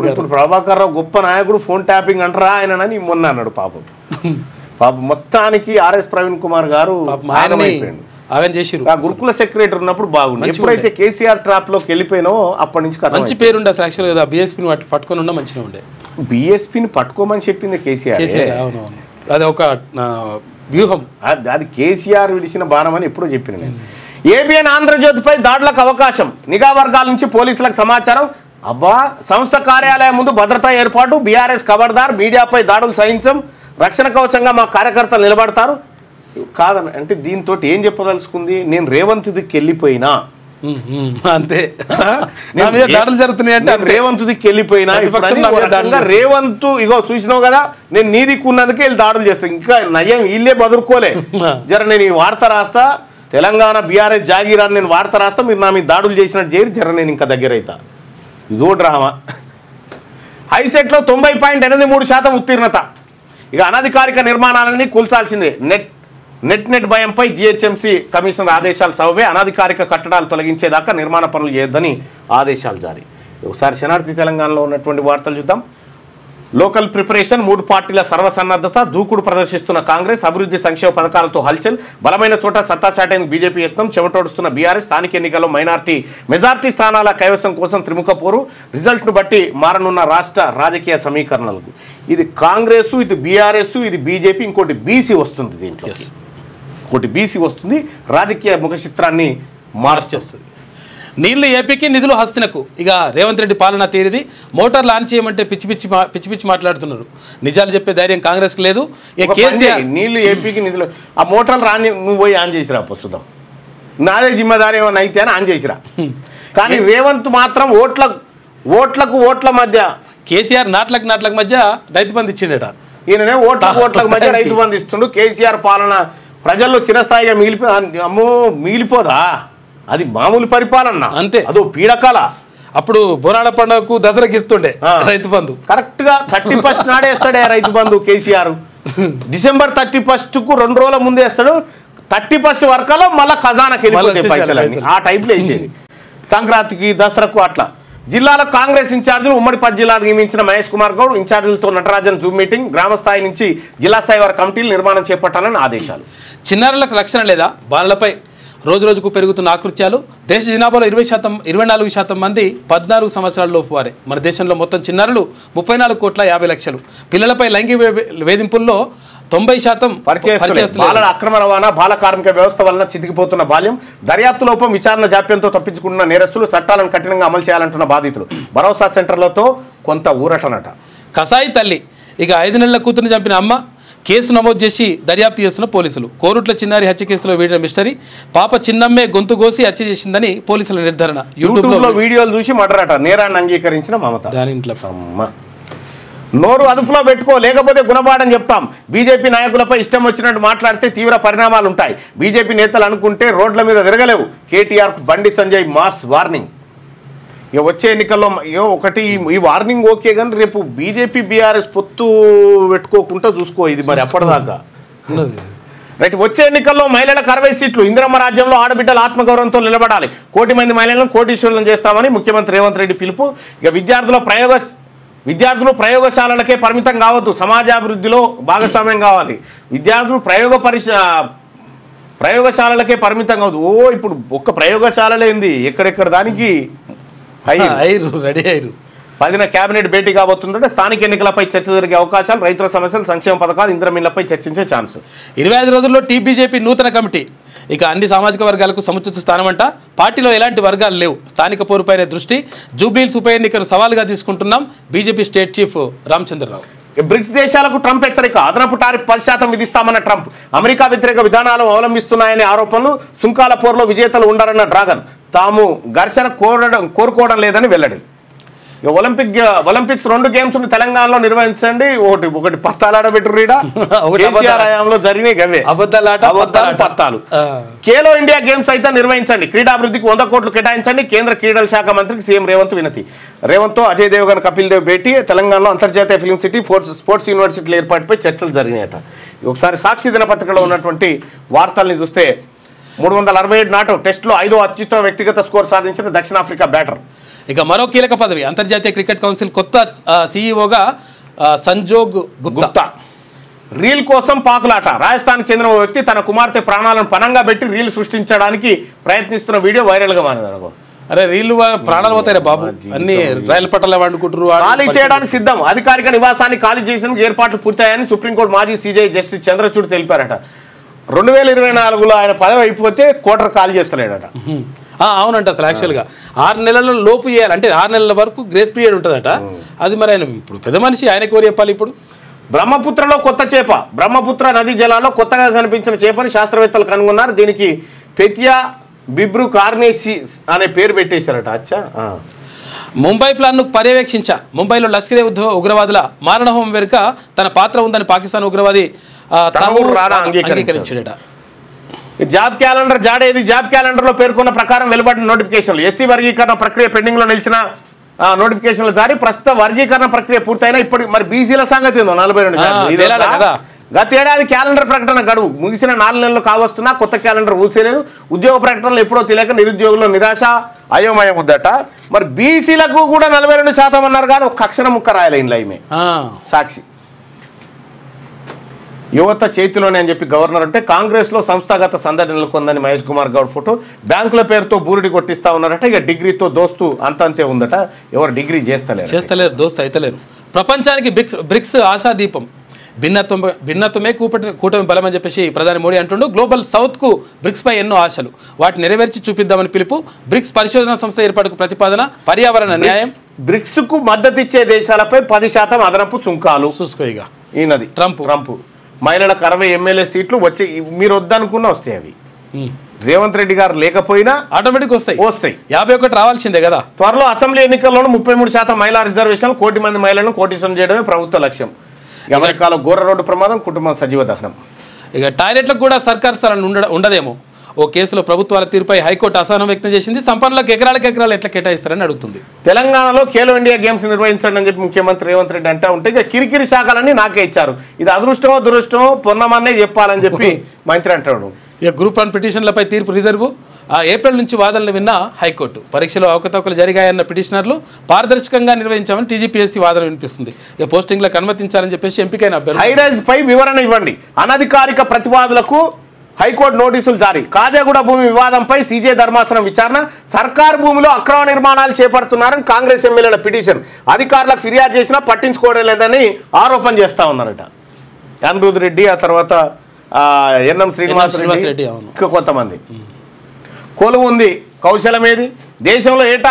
Speaker 1: ఇప్పుడు ప్రభాకర్ రావు గొప్ప నాయకుడు, ఫోన్ ట్యాపింగ్ అంటారా ఆయనని మొన్న అన్నాడు. పాపం మొత్తానికి ఆర్ఎస్ ప్రవీణ్ కుమార్ గారు ఆ గురుకుల సెక్రటరీ ఉన్నప్పుడు బాగుంది. ఎప్పుడైతే కేసీఆర్ ట్రాప్ లోకి వెళ్ళిపోయినో అప్పటి నుంచి
Speaker 2: మంచి పేరు ఉండే. యాక్చువల్ గా బీఎస్పీని పట్టుకొని ఉండే మంచిగా ఉండే.
Speaker 1: బీఎస్పీని పట్టుకోమని చెప్పింది కేసీఆర్.
Speaker 2: అది ఒక వ్యూహం.
Speaker 1: అది కేసీఆర్ విడిచిన బాణం అని ఎప్పుడో చెప్పిన నేను. ఏబిఎన్ ఆంధ్రజ్యోతిపై దాడులకు అవకాశం. నిఘా వర్గాల నుంచి పోలీసులకు సమాచారం. అబ్బా, సంస్థ కార్యాలయం ముందు భద్రతా ఏర్పాటు. బీఆర్ఎస్ ఖబర్దార్, మీడియాపై దాడులు సహించం, రక్షణ కవచంగా మా కార్యకర్తలు నిలబడతారు. కాదని అంటే దీంతో ఏం చెప్పదలుచుకుంది? నేను రేవంత్ దిక్కు వెళ్ళిపోయినా
Speaker 2: అంతే,
Speaker 1: దాడులు జరుగుతున్నాయి అంటే రేవంత్ దిక్కు వెళ్ళిపోయినా. రేవంత్ ఇగో చూసినావు కదా, నేను నీ దిక్కు ఉన్నందుకే వీళ్ళు దాడులు చేస్తాను. ఇంకా నయం వీళ్ళే బదురుకోలే. జర నేను ఈ వార్త రాస్తా, తెలంగాణ బీఆర్ఎస్ జాగీరాన్ని నేను వార్త రాస్తా, మీరు నా మీద దాడులు చేసినట్టు చేయరు. జర నేను ఇంకా దగ్గర అవుతా. ఇదో డ్రామా. హైసెట్లో 90.83% ఉత్తీర్ణత. ఇక అనధికారిక నిర్మాణాలన్నీ కూల్చాల్సిందే. నెట్ భయంపై జీహెచ్ఎంసీ కమిషనర్ ఆదేశాలు సబబే అనధికారిక కట్టడాలు తొలగించేదాకా నిర్మాణ పనులు చేయొద్దని ఆదేశాలు జారీ. ఒకసారి శనార్థి తెలంగాణలో ఉన్నటువంటి వార్తలు చూద్దాం. లోకల్ ప్రిపరేషన్, 3 పార్టీల సర్వసన్నద్ధత, దూకుడు ప్రదర్శిస్తున్న కాంగ్రెస్, అభివృద్ధి సంక్షేమ పథకాలతో హల్చల్, బలమైన చోట సత్తా చాటేందుకు బీజేపీ యత్నం, చెమటోడుస్తున్న బీఆర్ఎస్, స్థానిక ఎన్నికల్లో మెజార్టీ స్థానాల కైవసం కోసం త్రిముఖ పోరు, రిజల్ట్ను బట్టి మారనున్న రాష్ట్ర రాజకీయ సమీకరణలకు. ఇది కాంగ్రెస్, ఇది బీఆర్ఎస్, ఇది బీజేపీ, ఇంకోటి బీసీ వస్తుంది. దీంట్లో ఇంకోటి బీసీ వస్తుంది. రాజకీయ ముఖ చిత్రాన్ని మార్చేస్తుంది.
Speaker 2: నీళ్లు ఏపీకి, నిధులు హస్తినకు. ఇక రేవంత్ రెడ్డి పాలన తీరిది. మోటార్ లాంచ్ చేయమంటే పిచ్చి పిచ్చి మాట్లాడుతున్నారు. నిజాలు చెప్పే ధైర్యం కాంగ్రెస్కి లేదు.
Speaker 1: నీళ్లు ఏపీకి, నిధులు ఆ మోటార్లు రాని నువ్వు పోయి ఆన్ చేసిరా ప్రస్తుతం. నాదే జిమ్మదారి ఏమన్నా అయితే అని ఆన్ చేసిరా. కానీ రేవంత్ మాత్రం ఓట్ల మధ్య
Speaker 2: కేసీఆర్ నాట్లకు మధ్య రైతు బంధు ఇచ్చిండట.
Speaker 1: ఈయననే ఓట్లకు మధ్య రైతు బంధు ఇస్తుండు. కేసీఆర్ పాలన ప్రజల్లో చిరస్థాయిగా మిగిలిపోదా? అది మామూలు పరిపాలన
Speaker 2: అంతే,
Speaker 1: అదో పీడకాల.
Speaker 2: అప్పుడు బోనాల పండుగకు దసరా గిస్తుండే రైతు బంధు.
Speaker 1: కరెక్ట్ గా 31 నాడే వేస్తాడే రైతు బంధు కేసీఆర్. December 31 కు 2 రోజుల ముందే వేస్తాడు. 31 వరకలో మళ్ళీ ఖజానాకి వెళ్ళిపోతాయి పైసలన్నీ. ఆ టైప్లో వేసేది. సంక్రాంతికి దసరాకు అట్లా. జిల్లాలో కాంగ్రెస్ ఇన్ఛార్జీలు ఉమ్మడి 10 జిల్లాలకు నియమించిన మహేష్ కుమార్ గౌడ్ ఇన్ఛార్జీలతో నటరాజన్ జూమ్ మీటింగ్. గ్రామ స్థాయి నుంచి జిల్లా స్థాయి వరకు కమిటీలు నిర్మాణం చేపట్టాలని ఆదేశాలు.
Speaker 2: చిన్నారులకు రక్షణ లేదా? బాలలపై రోజుకు పెరుగుతున్న ఆకృత్యాలు. దేశ జనాభాలో 24% మంది 14 సంవత్సరాల లోపు వారే. మన దేశంలో మొత్తం చిన్నారులు 34,50,00,000. పిల్లలపై లైంగిక వేధింపుల్లో 90%
Speaker 1: బాలల అక్రమ రవాణా, బాల కార్మిక వ్యవస్థ వలన చితికిపోతున్న బాల్యం, దర్యాప్తు లోపం, విచారణ జాప్యంతో తప్పించుకుంటున్న నేరస్తులు, చట్టాలను కఠినంగా అమలు చేయాలంటున్న బాధితులు. భరోసా సెంటర్లతో కొంత ఊరటనట.
Speaker 2: కసాయి తల్లి ఇక 5 నెలల కూతురుని చంపిన అమ్మ కేసు నమోదు చేసి దర్యాప్తు చేస్తున్న పోలీసులు. కోరుట్ల చిన్నారి హత్య కేసులో వీడిన మిస్టరీ. పాప చిన్నమ్మే గొంతు కోసి హత్య చేసిందని పోలీసుల నిర్ధారణ.
Speaker 1: యూట్యూబ్లో వీడియోలు చూసి మర్డరట. నేరాన్ని అంగీకరించిన మమత.
Speaker 2: దాని ఇంట్లో
Speaker 1: నోరు అదుపులో పెట్టుకో, లేకపోతే గుణపాఠం చెప్తాం. బీజేపీ నాయకులపై ఇష్టం వచ్చినట్టు మాట్లాడితే తీవ్ర పరిణామాలు ఉంటాయి. బీజేపీ నేతలు అనుకుంటే రోడ్ల మీద తిరగలేవు. కేటీఆర్కు బండి సంజయ్ మాస్ వార్నింగ్. ఇక వచ్చే ఎన్నికల్లో ఒకటి ఈ వార్నింగ్ ఓకే, కానీ రేపు బీజేపీ బీఆర్ఎస్ పొత్తు పెట్టుకోకుండా చూసుకో. ఇది మరి అప్పటిదాకా రైట్. వచ్చే ఎన్నికల్లో మహిళలకు 60 సీట్లు. ఇందిరమ్మ రాజ్యంలో ఆడబిడ్డల ఆత్మగౌరవంతో నిలబడాలి. 1 కోటి మంది మహిళలను కోటీశ్వరులను చేస్తామని ముఖ్యమంత్రి రేవంత్ రెడ్డి పిలుపు. ఇక విద్యార్థులు ప్రయోగశాలలకే పరిమితం కావద్దు, సమాజాభివృద్ధిలో భాగస్వామ్యం కావాలి. విద్యార్థులు ప్రయోగశాలలకే పరిమితం కావద్దు. ఇప్పుడు ఒక్క ప్రయోగశాలలేంది, ఎక్కడెక్కడ దానికి
Speaker 2: రెడీ అయ్యారు.
Speaker 1: 10న కేబినెట్ భేటీ కాబోతుందంటే స్థానిక ఎన్నికలపై చర్చ జరిగే అవకాశాలు, రైతుల సమస్యలు, సంక్షేమ పథకాలు, ఇంద్రమిళ్లపై చర్చించే ఛాన్స్.
Speaker 2: 25 రోజుల్లో టీబీజేపీ నూతన కమిటీ. ఇక అన్ని సామాజిక వర్గాలకు సముచిత స్థానమంట. పార్టీలో ఎలాంటి వర్గాలు లేవు. స్థానిక పోరుపైన దృష్టి. జూబ్లీహిల్స్ ఉప ఎన్నికను సవాల్గా తీసుకుంటున్నాం. BJP state chief Ramchander Rao.
Speaker 1: BRICS దేశాలకు ట్రంప్ హెచ్చరిక. అదనపు టారిఫ్ 10% విధిస్తామన్న ట్రంప్. అమెరికా వ్యతిరేక విధానాలు అవలంబిస్తున్నాయనే ఆరోపణలు. సుంకాల పోరులో విజేతలు ఉండరన్న డ్రాగన్. తాము ఘర్షణ కోరుకోవడం లేదని వెల్లడి. ఒలింపిక్స్ 2 గేమ్స్ తెలంగాణలో నిర్వహించండి. ఒకటి పత్తాలాడబెట్టు హయాంలో జరిగినాయి గవే పత్తాలు. ఖేలో ఇండియా గేమ్స్ అయితే నిర్వహించండి. క్రీడాభివృద్ధికి 100 కోట్లు కేటాయించండి. కేంద్ర క్రీడల శాఖ మంత్రికి సీఎం రేవంత్ వినతి. రేవంత్తో అజయ్ దేవగన్, కపిల్ దేవ్ భేటీ. తెలంగాణలో అంతర్జాతీయ ఫిల్మ్ సిటీ, స్పోర్ట్స్ యూనివర్సిటీల ఏర్పాటుపై చర్చలు జరిగినాయట. ఒకసారి సాక్షి దినపత్రికలో ఉన్నటువంటి వార్తల్ని చూస్తే 367 నాటు టెస్టులో 5వ అత్యుత్తమ వ్యక్తిగత స్కోర్ సాధించిన దక్షిణాఫ్రికా బ్యాటర్.
Speaker 2: ఇక మరో కీలక పదవి. అంతర్జాతీయ క్రికెట్ కౌన్సిల్ కొత్త సీఈఓగా సంజోగ్ గుప్తా.
Speaker 1: రీల్ కోసం పాకులాట. రాజస్థాన్కి చెందిన ఓ వ్యక్తి తన కుమార్తె ప్రాణాలను పణంగా పెట్టి రీల్ సృష్టించడానికి ప్రయత్నిస్తున్న వీడియో వైరల్గా మారింది.
Speaker 2: అరే రీళ్లు ప్రాణాలు పోతాయి బాబు, అన్ని రైలు పట్టాలు వండుకుంటారు.
Speaker 1: ఖాళీ చేయడానికి సిద్ధం. అధికారిక నివాసాన్ని ఖాళీ చేసేందుకు ఏర్పాట్లు పూర్తయ్యాయని సుప్రీంకోర్టు మాజీ సీజే జస్టిస్ చంద్రచూడ్ తెలిపారట. 2024లో ఆయన పదవి అయిపోతే క్వార్టర్ ఖాళీ చేస్తలేడట.
Speaker 2: అవునంట. అసలు యాక్చువల్గా 6 నెలల లోపు చేయాలి, అంటే 6 నెలల వరకు గ్రేస్ పీరియడ్ ఉంటుందట. అది మరి ఆయన ఇప్పుడు పెద్ద మనిషి, ఆయనకు ఎవరు చెప్పాలి? ఇప్పుడు
Speaker 1: బ్రహ్మపుత్రలో కొత్త చేప. బ్రహ్మపుత్ర నదీ జలాల్లో కొత్తగా కనిపించిన చేపని శాస్త్రవేత్తలు కనుగొన్నారు. దీనికి పెతియా బిబ్రు కార్నేసిస్ అనే పేరు పెట్టేశారట. అచ్చా.
Speaker 2: ముంబై ప్లాన్ను పర్యవేక్షించా. ముంబైలో లష్కరే ఉగ్రవాదుల మారణహోమం వెనుక తన పాత్ర ఉందని పాకిస్తాన్ ఉగ్రవాది అంగీకరించాడట.
Speaker 1: జాబ్ క్యాలెండర్ జాడేది. జాబ్ క్యాలెండర్లో పేర్కొన్న ప్రకారం వెలువడిన నోటిఫికేషన్లు. ఎస్సీ వర్గీకరణ ప్రక్రియ పెండింగ్లో నిలిచిన నోటిఫికేషన్ల జారీ. ప్రస్తుత వర్గీకరణ ప్రక్రియ పూర్తయినా ఇప్పటికి మరి బీసీల సంగతి ఉందో 42. గత ఏడాది క్యాలెండర్ ప్రకటన గడువు ముగిసిన 4 నెలలు కావస్తున్నా కొత్త క్యాలెండర్ ఊసేలేదు. ఉద్యోగ ప్రకటనలు ఎప్పుడో తెలియక నిరుద్యోగుల్లో నిరాశ, అయోమయం ఉందట. మరి బీసీలకు కూడా 42% అన్నారు, కానీ ఒక అక్షరం ముక్క రాయలే ఇంట్లో. ఈమె సాక్షి. యువత చేతిలోనే అని చెప్పి గవర్నర్ అంటే కాంగ్రెస్లో సంస్థాగత సందడి నెలకొందని మహేష్ కుమార్ గౌడ్ ఫోటో. బ్యాంకుల పేరుతో బూరిడి కొట్టిస్తా ఉన్నారట. ఇక డిగ్రీతో దోస్తు అంతే ఉందట. ఎవరు డిగ్రీ చేస్తలేరు,
Speaker 2: దోస్తు అయితలేరు. ప్రపంచానికి బ్రిక్స్ ఆశాదీపం. భిన్నత్వమే కూటమి బలం అని చెప్పేసి ప్రధాని మోడీ అంటుండు. గ్లోబల్ సౌత్కు బ్రిక్స్పై ఎన్నో ఆశలు, వాటిని నెరవేర్చి చూపిద్దామని పిలుపు. బ్రిక్స్ పరిశోధన సంస్థ ఏర్పాటుకు ప్రతిపాదన. పర్యావరణ న్యాయం.
Speaker 1: బ్రిక్స్కు మద్దతిచ్చే దేశాలపై 10% అదనపు సుంకాలు.
Speaker 2: చూసుకో.
Speaker 1: ఈయనది ట్రంప్. మహిళలకు 60 ఎమ్మెల్యే సీట్లు వచ్చి మీరు వద్దనుకున్న వస్తాయి. అవి రేవంత్ రెడ్డి గారు లేకపోయినా
Speaker 2: ఆటోమేటిక్ వస్తాయి 51 రావాల్సిందే కదా.
Speaker 1: త్వరలో అసెంబ్లీ ఎన్నికల్లోనూ 33% మహిళా రిజర్వేషన్లు, 1 కోటి మంది మహిళలను కోటీశ్వరం చేయడమే ప్రభుత్వ లక్ష్యం. అమెరికాలో ఘోర రోడ్డు ప్రమాదం, కుటుంబం సజీవ దహనం.
Speaker 2: ఇక టాయిలెట్లకు కూడా సర్కార్ స్థలం ఉండదేమో. ఓ కేసులో ప్రభుత్వాల తీరుపై హైకోర్టు అసహనం వ్యక్తం చేసింది. సంపన్నులకు ఎకరాలకు ఎట్లా కేటాయిస్తారని అడుగుతుంది.
Speaker 1: తెలంగాణలో ఖేలో ఇండియా గేమ్స్ నిర్వహించండి అని చెప్పి ముఖ్యమంత్రి రేవంత్ రెడ్డి అంటూ ఉంటే ఇక కిరికిరి శాఖలన్నీ నాకే ఇచ్చారు. ఇది అదృష్టమో దురదృష్టమో పొన్నమన్నే చెప్పాలని చెప్పి మంత్రి అంటాడు.
Speaker 2: ఇక గ్రూప్ 1 పిటిషన్లపై తీర్పు రిజర్వు. ఏప్రిల్ నుంచి వాదనలు విన్న హైకోర్టు. పరీక్షలో అవకతవకలు జరిగాయన్న పిటిషనర్లు పారదర్శకంగా నిర్వహించామని టీజీపీఎస్సీ వాదన వినిపిస్తుంది. ఇక పోస్టింగ్లకు అనుమతించాలని చెప్పేసి ఎంపికైన అభ్యర్థి
Speaker 1: హైరైజ్ పై వివరణ ఇవ్వండి. అనధికారిక ప్రతివాదులకు హైకోర్టు నోటీసులు జారీ. కాజాగూడ భూమి వివాదంపై సీజే ధర్మాసనం విచారణ. సర్కారు భూమిలో అక్రమ నిర్మాణాలు చేపడుతున్నారని కాంగ్రెస్ ఎమ్మెల్యేల పిటిషన్. అధికారులకు ఫిర్యాదు చేసినా పట్టించుకోవడం లేదని ఆరోపణ చేస్తూ ఉన్నారట అనిరుద్ రెడ్డి, ఆ తర్వాత ఎన్ఎం శ్రీనివాస్ రెడ్డి, ఇంకా కొంతమంది. కొలువు ఉంది, కౌశలం ఏది? దేశంలో ఏటా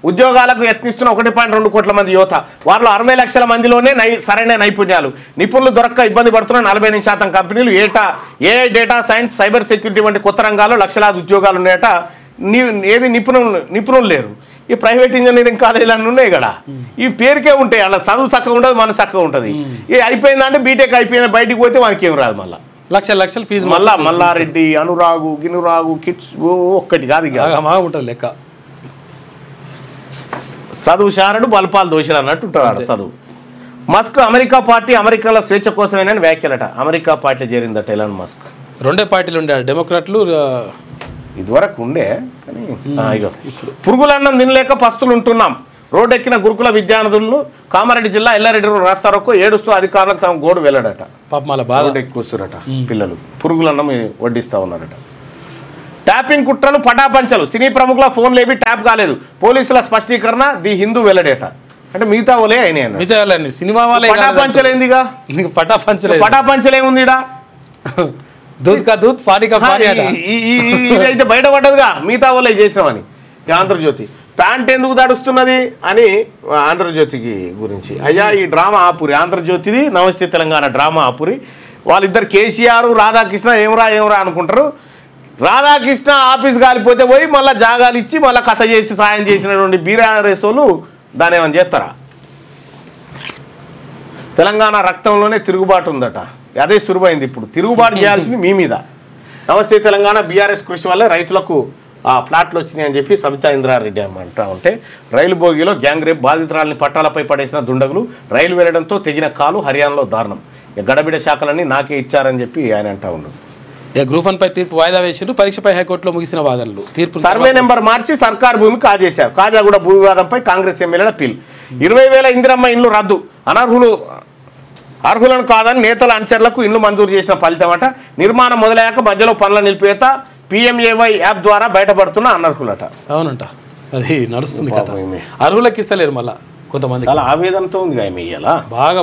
Speaker 1: ఉద్యోగాలకు యత్నిస్తున్న 1.2 కోట్ల మంది యువత. వారిలో 60 లక్షల మందిలోనే సరైన నైపుణ్యాలు, నిపుణులు దొరక్క ఇబ్బంది పడుతున్న 48% కంపెనీలు. ఏటా AI, data science, cyber security వంటి కొత్త రంగాల్లో లక్షలాది ఉద్యోగాలు ఉన్నాయట. ఏది నిపుణులు లేరు. ఈ ప్రైవేట్ ఇంజనీరింగ్ కాలేజీలు ఉన్నాయి కదా, ఈ పేరుకే ఉంటాయి. అలా చదువు చక్కగా ఉండదు, మన చక్కగా ఉంటుంది. ఇది అయిపోయిందంటే బీటెక్ అయిపోయింది, బయటికి పోతే మనకి ఏం రాదు. మళ్ళీ
Speaker 2: లక్షల ఫీజు,
Speaker 1: మల్లారెడ్డి, గినురాగు కిట్స్ ఒక్కటి కాదు
Speaker 2: ఉంటుంది లెక్క.
Speaker 1: చదువు శారడు బల్పాలు దోషులు అన్నట్టు ఉంటుంది చదువు. మస్క్ అమెరికా పార్టీ అమెరికాలో స్వేచ్ఛ కోసమేనని వ్యాఖ్యలట. అమెరికా పార్టీ చేరిందట ఎలాన్ మస్క్.
Speaker 2: 2 పార్టీలు ఉండే, డెమోక్రాట్లు
Speaker 1: ఇదివరకు ఉండే. కానీ ఇగో పురుగులన్నం తినలేక పస్తులు ఉంటున్నాం. రోడ్డెక్కిన గురుకుల విద్యార్థులను కామారెడ్డి జిల్లా ఎల్లారెడ్డి రాస్తారోకో ఏడుస్తూ అధికారులకు తమ గోడు వెళ్ళడట. రోడ్డెక్కువస్తురట పిల్లలు, పురుగులన్నం వడ్డిస్తూ ఉన్నారట. ట్యాపింగ్ కుట్రలు పటాపంచలు, సినీ ప్రముఖుల ఫోన్లు ఏవి ట్యాప్ కాలేదు. పోలీసుల స్పష్టీకరణ. ది హిందూ వెల్లడేట. అంటే మిగతా వాళ్ళే అయినాయి,
Speaker 2: సినిమా వాళ్ళే.
Speaker 1: పటాపంచలేందిగా, పటాపంచలేముంది ఇదైతే బయటపడ్డదిగా మిగతా వాళ్ళే చేసినామని. ఆంధ్రజ్యోతి ప్యాంట్ ఎందుకు తడుస్తున్నది అని ఆంధ్రజ్యోతికి గురించి. అయ్యా ఈ డ్రామా ఆపురి, ఆంధ్రజ్యోతిది నమస్తే తెలంగాణ డ్రామా ఆపురి. వాళ్ళిద్దరు కేసీఆర్ రాధాకృష్ణ ఏమరా అనుకుంటారు. రాధాకృష్ణ ఆఫీస్ కాలిపోతే పోయి మళ్ళీ జాగాలు ఇచ్చి మళ్ళీ కథ చేసి సాయం చేసినటువంటి బీఆర్ఎస్ వాళ్ళు దాని ఏమైనా చేస్తారా? తెలంగాణ రక్తంలోనే తిరుగుబాటు ఉందట. అదే సురువైంది. ఇప్పుడు తిరుగుబాటు చేయాల్సింది మీ మీద. నమస్తే తెలంగాణ బీఆర్ఎస్ కృషి వల్ల రైతులకు ప్లాట్లు వచ్చినాయి అని చెప్పి సబితా ఇంద్రారెడ్డి అంటా ఉంటే, రైలు బోగిలో గ్యాంగ్ రేప్ బాధితురాలని పట్టాలపై పడేసిన దుండగులు, రైలు వెళ్లడంతో తెగిన కాలు, హర్యానాలో దారుణం. గడబిడ శాఖలన్నీ నాకే ఇచ్చారని చెప్పి ఆయన అంటా ఉన్నాడు.
Speaker 2: గ్రూప్ 1 పై తీర్పు వాయిదా వేసారు. పరీక్షపై హైకోర్టులో ముగిసిన వాదనలు. తీర్పు
Speaker 1: సర్వే నెంబర్ మార్చి సర్కారు భూమి కాజేశారు. కాజాగూడ భూ వివాదంపై కాంగ్రెస్ ఎమ్మెల్యేల అప్పీల్. 20,000 ఇందిరమ్మ ఇండ్లు రద్దు. అర్హులను కాదని నేతల అనుచరులకు ఇండ్లు మంజూరు చేసిన ఫలితమట. నిర్మాణం మొదలయ్యాక మధ్యలో పనుల నిలిపివేత. PMAY యాప్ ద్వారా బయటపడుతున్న అనర్హులట.
Speaker 2: అవునంట, అది నడుస్తుంది కదా. అర్హులకు ఇస్తలేరు మళ్ళీ కొంతమంది.
Speaker 1: చాలా ఆవేదనతో ఉంది బాగా.